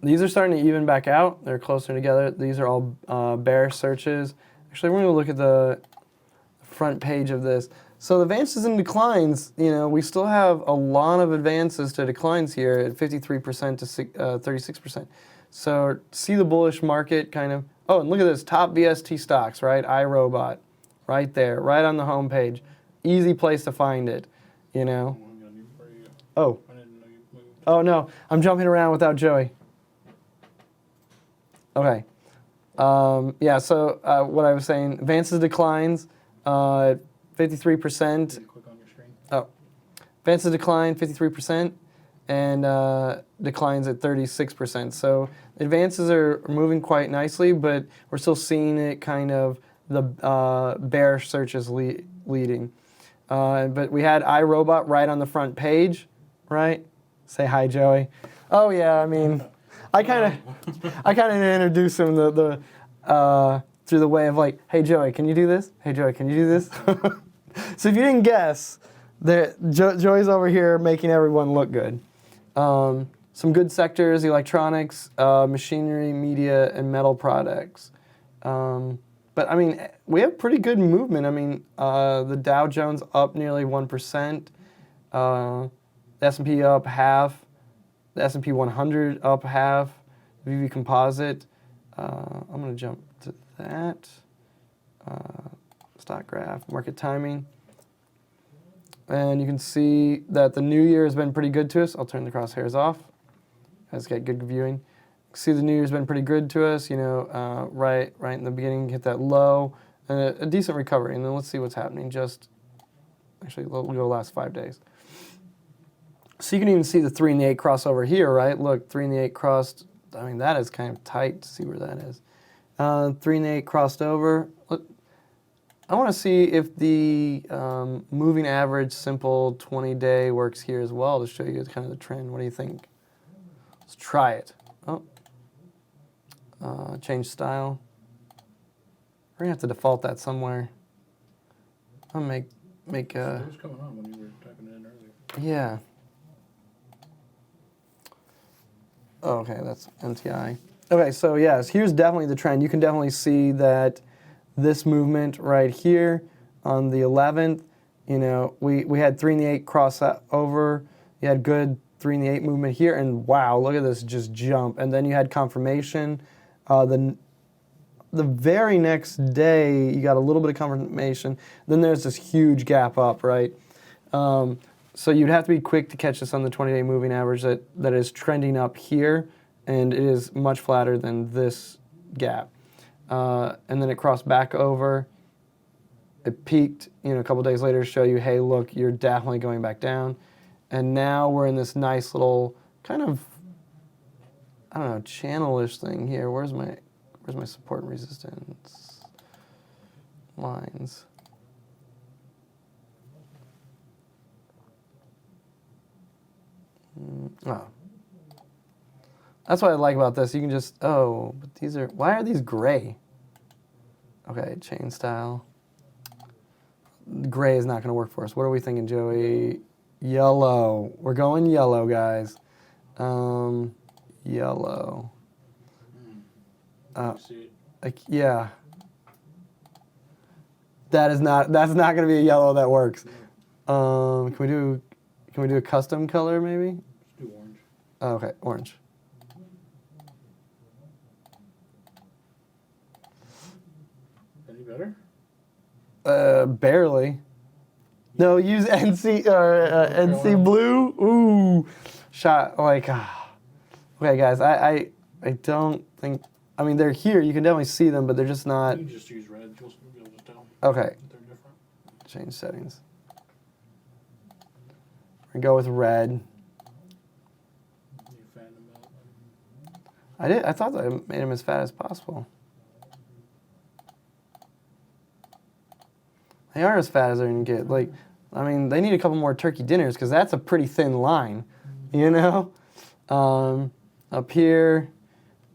These are starting to even back out. They're closer together. These are all bear searches. Actually, we're going to look at the front page of this. So the advances and declines, you know, we still have a lot of advances to declines here at 53% to 36%. So see the bullish market kind of. Oh, and look at this, top VST stocks, right? iRobot, right there, right on the home page. Easy place to find it, you know. Oh. I didn't know you moved. Oh, no, I'm jumping around without Joey. Okay. Yeah, so what I was saying, advances declines, 53%. Did you click on your screen? Oh. Advances decline 53% and declines at 36%. So advances are moving quite nicely, but we're still seeing it kind of the bear searches leading. But we had iRobot right on the front page, right? Say hi, Joey. Oh, yeah, I mean, I kind of introduced him through the way of like, hey, Joey, can you do this? Hey, Joey, can you do this? So if you didn't guess, Joey's over here making everyone look good. Some good sectors, electronics, machinery, media, and metal products. But, I mean, we have pretty good movement. I mean, the Dow Jones up nearly 1%. The S&P up half. The S&P 100 up half. VV Composite. I'm going to jump to that. Stock graph, market timing. And you can see that the new year has been pretty good to us. I'll turn the crosshairs off. Let's get good viewing. You can see the new year's been pretty good to us. You know, right in the beginning, hit that low, and a decent recovery. And then let's see what's happening. Actually, we'll go last 5 days. So you can even see the 3 and the 8 crossover here, right? Look, 3 and the 8 crossed. I mean, that is kind of tight to see where that is. 3 and the 8 crossed over. Look, I want to see if the moving average simple 20-day works here as well to show you kind of the trend. What do you think? Let's try it. Oh, change style. We're gonna have to default that somewhere. I'll make. It was coming on when you were typing it in earlier. Yeah. Oh, okay, that's MTI. Okay, so yes, here's definitely the trend. You can definitely see that this movement right here on the 11th, you know, we had 3 and the 8 cross over. You had good 3 and the 8 movement here, and wow, look at this just jump. And then you had confirmation. The very next day, you got a little bit of confirmation. Then there's this huge gap up, right? So you'd have to be quick to catch this on the 20-day moving average that is trending up here, and it is much flatter than this gap. And then it crossed back over. It peaked, you know, a couple days later to show you, hey, look, you're definitely going back down. And now we're in this nice little kind of, I don't know, channel-ish thing here. Where's my support and resistance lines? Oh. That's what I like about this. You can just, but these are, why are these gray? Okay, chain style. Gray is not going to work for us. What are we thinking, Joey? Yellow. We're going yellow, guys. Yellow. Yeah. That's not going to be a yellow that works. Can we do a custom color maybe? Let's do orange. Oh, okay, orange. Any better? Barely. No, use NC or NC blue. Ooh, shot like. Okay, guys, I don't think. I mean, they're here. You can definitely see them, but they're just not. You can just use red. You'll be able to tell. Okay. They're different. Change settings. We're gonna go with red. I thought that I made them as fat as possible. They are as fat as they're gonna get. Like, I mean, they need a couple more turkey dinners because that's a pretty thin line, you know. Up here,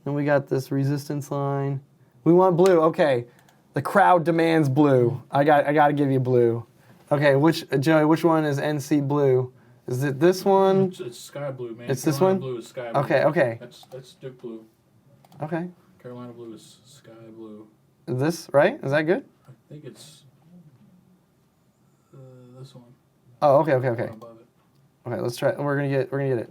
then we got this resistance line. We want blue. Okay, the crowd demands blue. I got to give you blue. Okay, Joey? Which one is NC blue? Is it this one? It's sky blue, man. It's this Carolina one? blue is sky blue. Okay. That's Duke blue. Okay. Carolina blue is sky blue. Is this right? Is that good? I think it's this one. Oh, okay. Above it. Okay, let's try. We're gonna get it.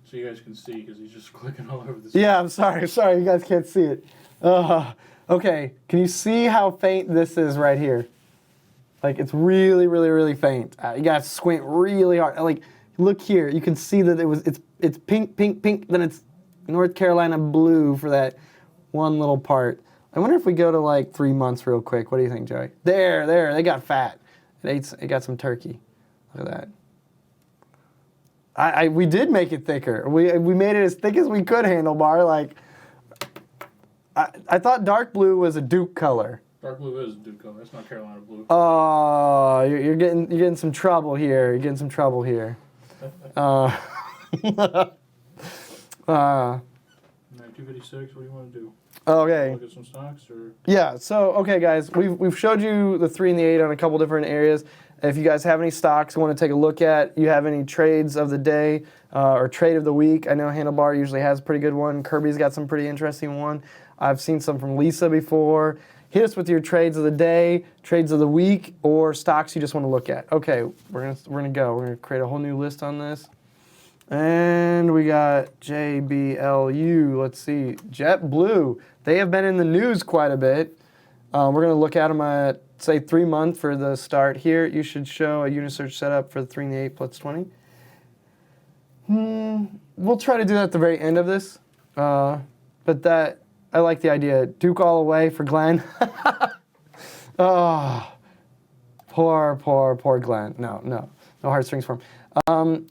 So you guys can see because he's just clicking all over this. Yeah, I'm sorry, you guys can't see it. Okay, can you see how faint this is right here? Like, it's really, really, really faint. You gotta squint really hard. Like, look here, you can see that it's pink, pink, pink, then it's North Carolina blue for that one little part. I wonder if we go to like 3 months real quick. What do you think, Joey? There, they got fat. It got some turkey. Look at that. We did make it thicker. We made it as thick as we could, Handlebar. Like, I thought dark blue was a Duke color. Dark blue is Duke color. That's not Carolina blue. Oh, you're getting some trouble here. You're getting some trouble here. 256. What do you want to do? Okay. Look at some stocks or. Yeah. So okay, guys, we've showed you the 3 and the 8 on a couple different areas. If you guys have any stocks you want to take a look at, you have any trades of the day or trade of the week. I know Handlebar usually has a pretty good one. Kirby's got some pretty interesting one. I've seen some from Lisa before. Hit us with your trades of the day, trades of the week, or stocks you just want to look at. Okay, we're gonna go. We're gonna create a whole new list on this. And we got JBLU. Let's see, JetBlue. They have been in the news quite a bit. We're gonna look at them at say 3 months for the start here. You should show a Unisearch setup for the 3 and the 8 plus 20. We'll try to do that at the very end of this. But that I like the idea. Duke all the way for Glenn. Oh, poor Glenn. No heartstrings for him.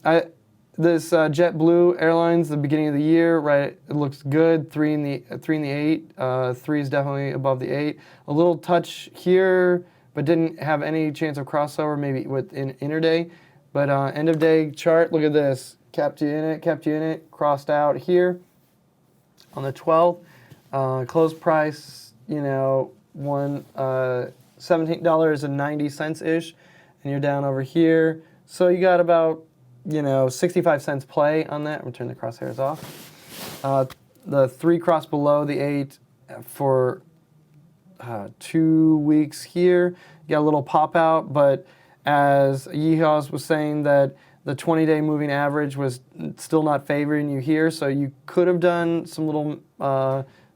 This JetBlue Airlines, the beginning of the year, right? It looks good. 3 and the 8. 3 is definitely above the 8. A little touch here, but didn't have any chance of crossover. Maybe with Intraday, but end of day chart. Look at this. Kept you in it. Crossed out here on the 12th. Close price, $17.90 ish, and you're down over here. So you got about 65 cents play on that. I'm gonna turn the crosshairs off. The 3 cross below the 8 for 2 weeks here. You got a little pop out, but as Yeehaws was saying that the 20-day moving average was still not favoring you here, so you could have done some little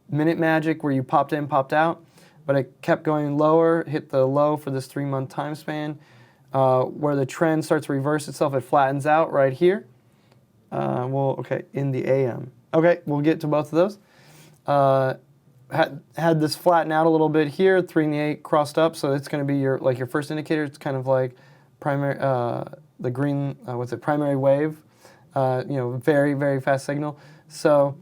minute magic where you popped in, popped out, but it kept going lower, hit the low for this 3-month time span. Where the trend starts to reverse itself, it flattens out right here. In the AM. Okay, we'll get to both of those. Had this flatten out a little bit here, 3 and the 8 crossed up, so it's going to be your first indicator. It's kind of like primary, the green, primary wave, very, very fast signal. So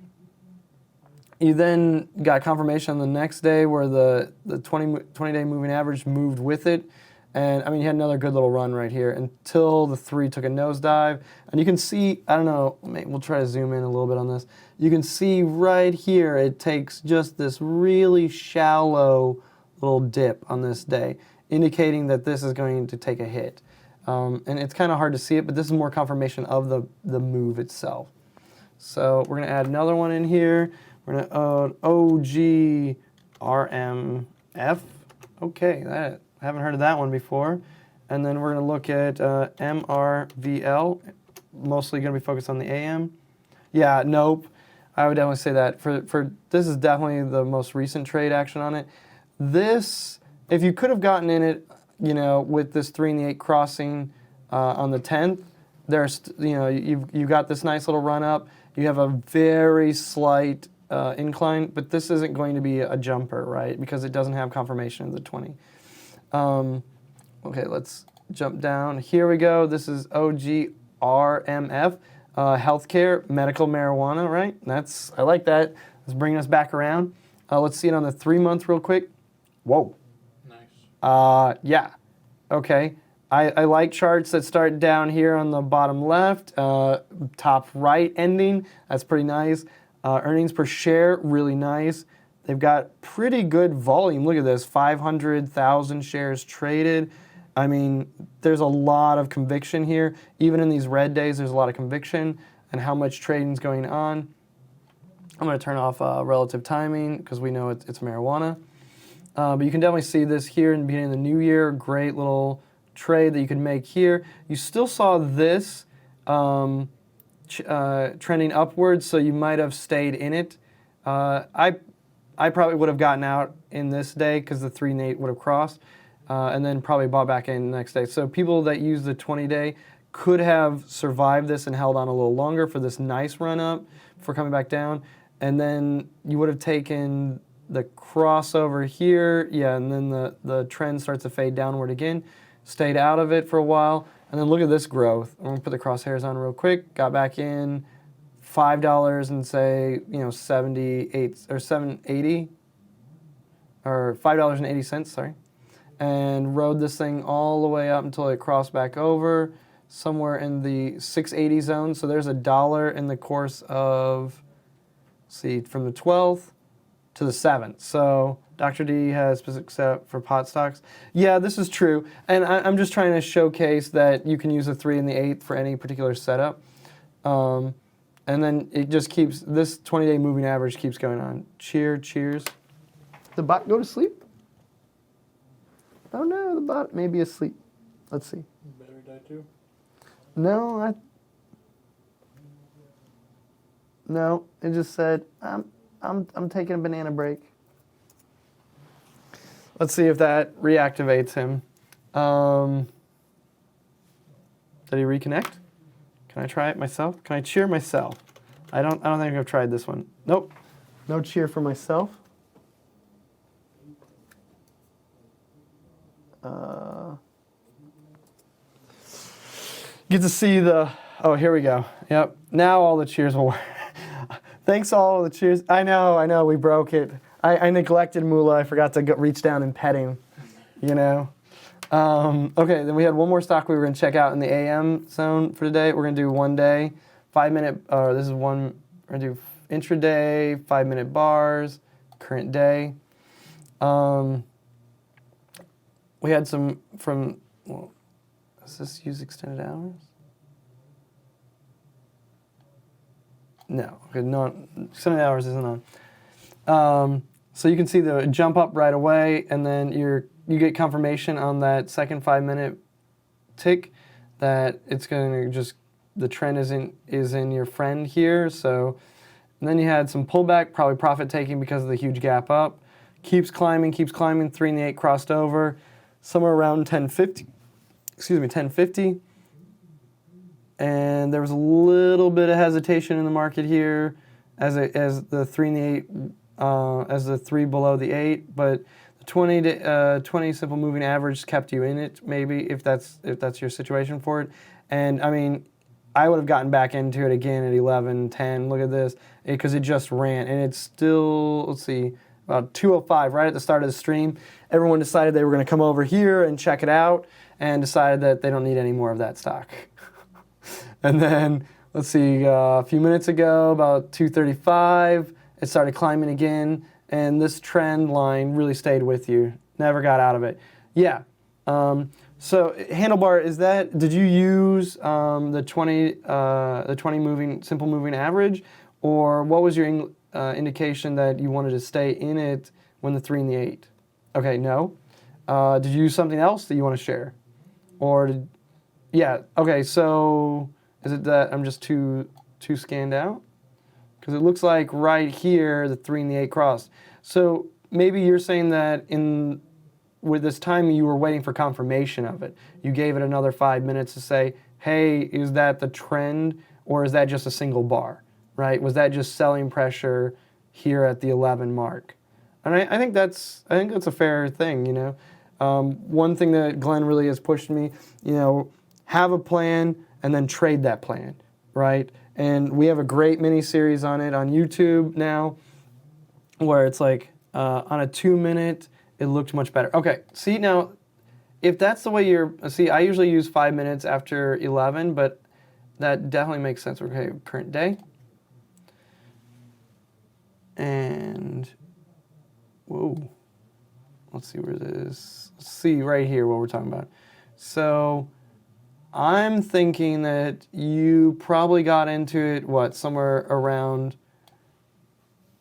you then got confirmation on the next day where the 20-day moving average moved with it. And, you had another good little run right here until the 3 took a nosedive. And you can see, I don't know, we'll try to zoom in a little bit on this. You can see right here, it takes just this really shallow little dip on this day, indicating that this is going to take a hit. And it's kind of hard to see it, but this is more confirmation of the move itself. So we're going to add another one in here. We're going to OGRMF. Okay, I haven't heard of that one before. And then we're going to look at MRVL, mostly going to be focused on the AM. Yeah, nope. I would definitely say that. For this is definitely the most recent trade action on it. This, if you could have gotten in it, with this 3 and the 8 crossing on the 10th, there's, you've got this nice little run up. You have a very slight incline, but this isn't going to be a jumper, right? Because it doesn't have confirmation of the 20. Okay, let's jump down. Here we go. This is OGRMF. Healthcare, medical marijuana, right? I like that. It's bringing us back around. Let's see it on the 3-month real quick. Whoa. Nice. Yeah. Okay. I like charts that start down here on the bottom left, top right ending. That's pretty nice. Earnings per share, really nice. They've got pretty good volume. Look at this, 500,000 shares traded. I mean, there's a lot of conviction here. Even in these red days, there's a lot of conviction and how much trading's going on. I'm going to turn off relative timing because we know it's marijuana. But you can definitely see this here in the beginning of the new year. Great little trade that you could make here. You still saw this trending upwards, so you might have stayed in it. I probably would have gotten out in this day because the 3 and 8 would have crossed, and then probably bought back in the next day. So people that use the 20-day could have survived this and held on a little longer for this nice run up before coming back down. And then you would have taken the crossover here, yeah, and then the trend starts to fade downward again. Stayed out of it for a while, and then look at this growth. I'm gonna put the crosshairs on real quick. Got back in, $5 and say 78 or 780 or $5.80, sorry, and rode this thing all the way up until it crossed back over somewhere in the 680 zone. So there's $1 in the course of, let's see, from the 12th to the 7th. So Dr. D has specific setup for pot stocks. Yeah, this is true. And I'm just trying to showcase that you can use the 3 and the 8 for any particular setup. And then it just keeps, this 20-day moving average keeps going on. Cheers. The bot go to sleep? Oh no, the bot may be asleep. Let's see. Battery die too? No, it just said, I'm taking a banana break. Let's see if that reactivates him. Did he reconnect? Can I try it myself? Can I cheer myself? I don't think I've tried this one. Nope. No cheer for myself. Get to see oh, here we go. Yep. Now all the cheers will work. Thanks all the cheers. I know, we broke it. I neglected Moolah. I forgot to reach down and pet him, Okay, then we had one more stock we were going to check out in the AM zone for today. We're going to do 1 day, 5-minute, this is we're going to do intraday, 5-minute bars, current day. We had some from, does this use extended hours? No, okay, no, extended hours isn't on. So you can see the jump up right away, and then you get confirmation on that second 5-minute tick that it's going to the trend is in your friend here. So, and then you had some pullback, probably profit taking because of the huge gap up. Keeps climbing, 3 and the 8 crossed over, somewhere around 1050. And there was a little bit of hesitation in the market here as the 3 and the 8, as the 3 below the 8, but the 20 simple moving average kept you in it, maybe if that's your situation for it. And I mean, I would have gotten back into it again at 11:10. Look at this, because it just ran, and it's still, let's see, about 2:05 right at the start of the stream. Everyone decided they were going to come over here and check it out, and decided that they don't need any more of that stock. And then, let's see, a few minutes ago, about 2:35, it started climbing again, and this trend line really stayed with you. Never got out of it. Yeah. So handlebar, did you use the 20 moving simple moving average, or what was your indication that you wanted to stay in it when the 3 and the 8? Okay, no. Did you use something else that you want to share, or yeah? Okay, so is it that I'm just too scanned out? Because it looks like right here the 3 and the 8 crossed. So maybe you're saying that with this time you were waiting for confirmation of it. You gave it another 5 minutes to say, hey, is that the trend, or is that just a single bar, right? Was that just selling pressure here at the 11 mark? And I think that's a fair thing, One thing that Glenn really has pushed me, have a plan and then trade that plan, right? And we have a great mini series on it on YouTube now, where it's like on a 2-minute, it looked much better. Okay, see now, if that's the way see, I usually use 5 minutes after 11, but that definitely makes sense. Okay, current day. And, whoa, let's see where this, let's see right here what we're talking about. So I'm thinking that you probably got into it, somewhere around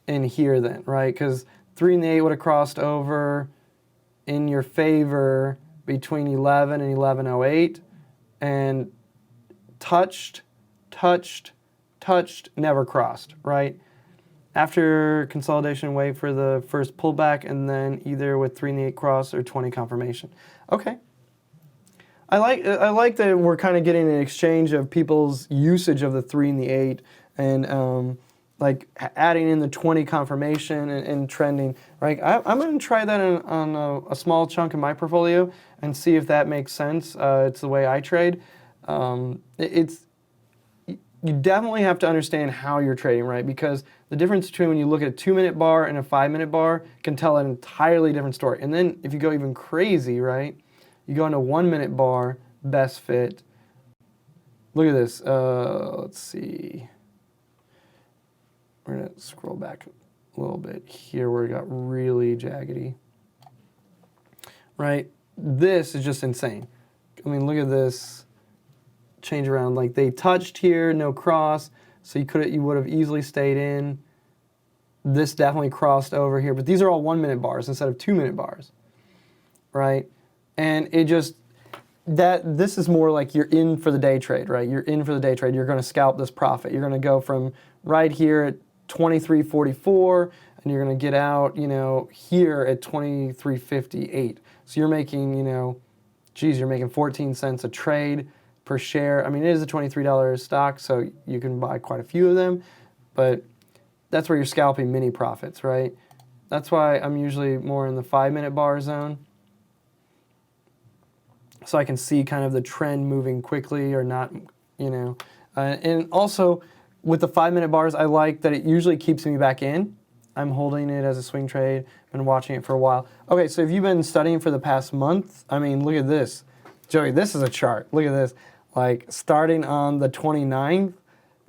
in here then, right? Because 3 and the 8 would have crossed over in your favor between 11 and 11:08, and touched, never crossed, right? After consolidation, wait for the first pullback, and then either with 3 and the 8 cross or 20 confirmation. Okay. I like that we're kind of getting an exchange of people's usage of the 3 and the 8, and like adding in the 20 confirmation and trending. Right. I'm going to try that on a small chunk in my portfolio and see if that makes sense. It's the way I trade. You definitely have to understand how you're trading, right? Because the difference between when you look at a 2-minute bar and a 5-minute bar can tell an entirely different story. And then if you go even crazy, right, you go into 1-minute bar, best fit. Look at this. Let's see. We're going to scroll back a little bit here where it got really jaggedy. Right? This is just insane. I mean, look at this. Change around, like they touched here, no cross, so you would have easily stayed in. This definitely crossed over here, but these are all 1-minute bars instead of 2-minute bars, right? And it just this is more like you're in for the day trade, right? You're in for the day trade. You're going to scalp this profit. You're going to go from right here at 23.44, and you're going to get out, here at 23.58. So you're making, you're making 14 cents a trade per share. I mean, it is a $23 stock, so you can buy quite a few of them, but that's where you're scalping mini profits, right? That's why I'm usually more in the 5-minute bar zone, so I can see kind of the trend moving quickly or not, and also with the 5-minute bars, I like that it usually keeps me back in. I'm holding it as a swing trade, been watching it for a while. Okay, so if you've been studying for the past month, I mean, look at this. Joey, this is a chart. Look at this. Like starting on the 29th,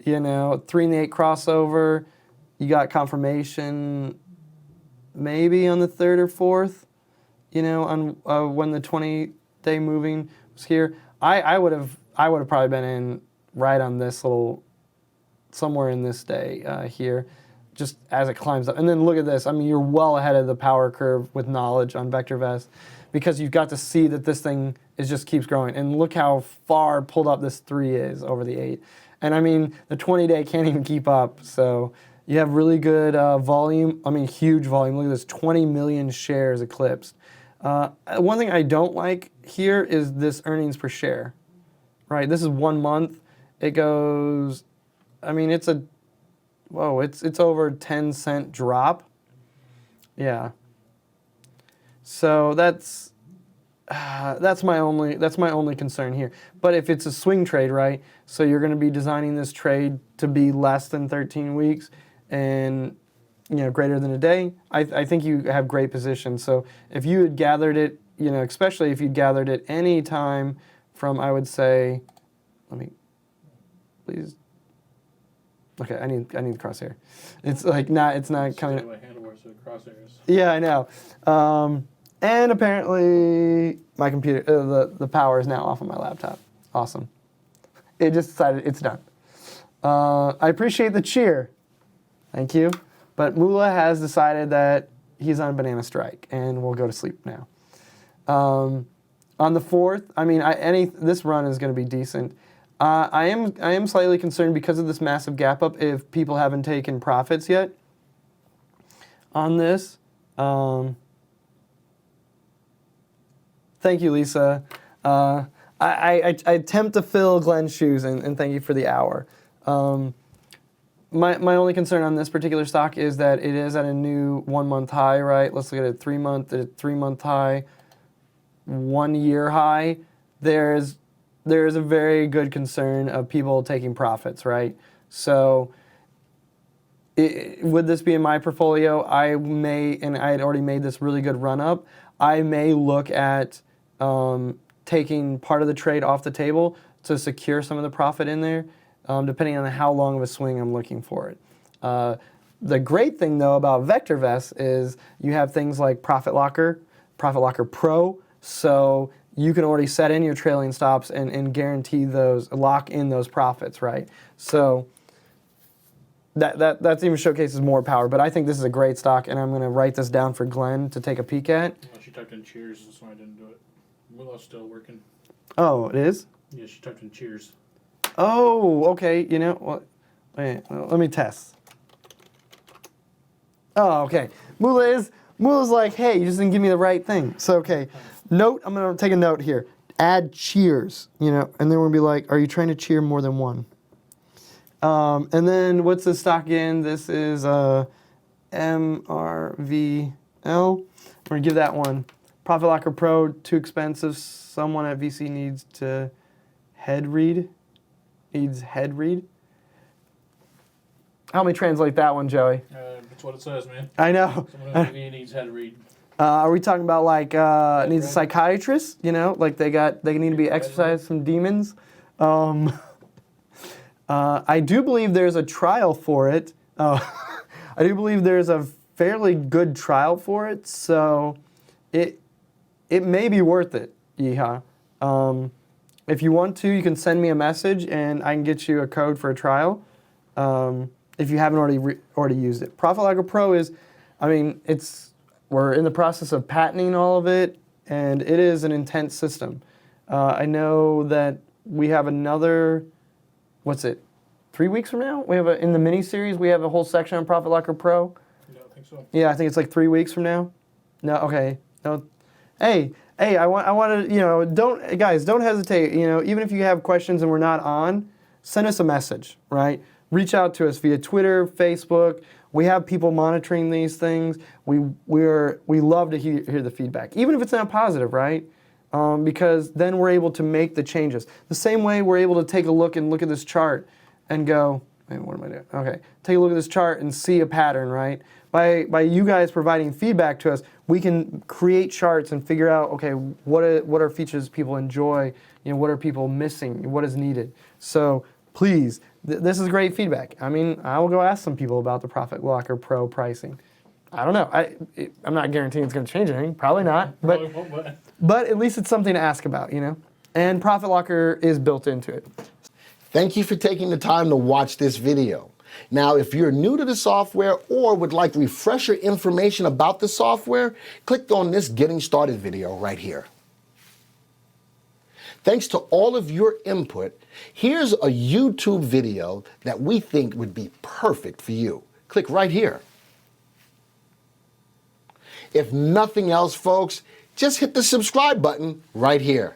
3 and the 8 crossover, you got confirmation maybe on the 3rd or 4th, on when the 20-day moving was here. I would have probably been in right on this little, somewhere in this day here, just as it climbs up. And then look at this. I mean, you're well ahead of the power curve with knowledge on VectorVest, because you've got to see that this thing just keeps growing. And look how far pulled up this 3 is over the 8. And I mean, the 20-day can't even keep up. So you have really good volume. I mean, huge volume. Look at this, 20 million shares eclipsed. One thing I don't like here is this earnings per share, right? This is 1 month. It goes, I mean, it's over 10-cent drop. Yeah. So that's my only concern here. But if it's a swing trade, right? So you're going to be designing this trade to be less than 13 weeks and greater than a day. I think you have great position. So if you had gathered it, especially if you gathered it any time from, I would say, let me please. Okay, I need the crosshair. It's not coming. My handlebars to the crosshairs. Yeah, I know. And apparently my computer, the power is now off on my laptop. Awesome. It just decided it's done. I appreciate the cheer. Thank you. But Mula has decided that he's on banana strike, and we'll go to sleep now. On the 4th, I mean, this run is going to be decent. I am slightly concerned because of this massive gap up if people haven't taken profits yet on this. Thank you, Lisa. I attempt to fill Glenn's shoes, and thank you for the hour. My only concern on this particular stock is that it is at a new 1-month high, right? Let's look at a 3-month high, 1-year high. There is a very good concern of people taking profits, right? So would this be in my portfolio? I may, and I had already made this really good run up, I may look at taking part of the trade off the table to secure some of the profit in there, depending on how long of a swing I'm looking for it. The great thing though about VectorVest is you have things like Profit Locker Pro, so you can already set in your trailing stops and guarantee those, lock in those profits, right? So that even showcases more power, but I think this is a great stock, and I'm going to write this down for Glenn to take a peek at. Well, she typed in cheers, that's why I didn't do it. Willow's still working. Oh, it is? Yeah, she typed in cheers. Oh, okay. You know, well, wait, let me test. Oh, okay. Mula's like, hey, you just didn't give me the right thing. So, okay. Note, I'm going to take a note here. Add cheers, you know, and then we'll be like, are you trying to cheer more than one? And then what's the stock again? This is MRVL. We're going to give that one. Profit Locker Pro, too expensive. Someone at VC needs to head read. Needs head read. Help me translate that one, Joey. That's what it says, man. I know. Someone at VA needs head read. Are we talking about like needs a psychiatrist? You know, like they need to be exorcised from demons. I do believe there's a trial for it. I do believe there's a fairly good trial for it, so it may be worth it. Yeehaw. If you want to, you can send me a message and I can get you a code for a trial. If you haven't already used it. Profit Locker Pro is, I mean, we're in the process of patenting all of it, and it is an intense system. I know that we have another, 3 weeks from now? We have in the mini series, we have a whole section on Profit Locker Pro. Yeah, I think so. Yeah, I think it's like 3 weeks from now. No, okay. No. Hey, I want to, you know, don't hesitate, you know, even if you have questions and we're not on, send us a message, right? Reach out to us via Twitter, Facebook. We have people monitoring these things. We love to hear the feedback, even if it's not positive, right? Because then we're able to make the changes. The same way we're able to take a look at this chart and go, wait, what am I doing? Okay, take a look at this chart and see a pattern, right? By you guys providing feedback to us, we can create charts and figure out, okay, what are features people enjoy? You know, what are people missing? What is needed? So please, this is great feedback. I mean, I will go ask some people about the Profit Locker Pro pricing. I don't know. I'm not guaranteeing it's going to change anything. Probably not. Probably won't, but at least it's something to ask about, you know? And Profit Locker is built into it. Thank you for taking the time to watch this video. Now, if you're new to the software or would like refresher information about the software, click on this Getting Started video right here. Thanks to all of your input, here's a YouTube video that we think would be perfect for you. Click right here. If nothing else, folks, just hit the subscribe button right here.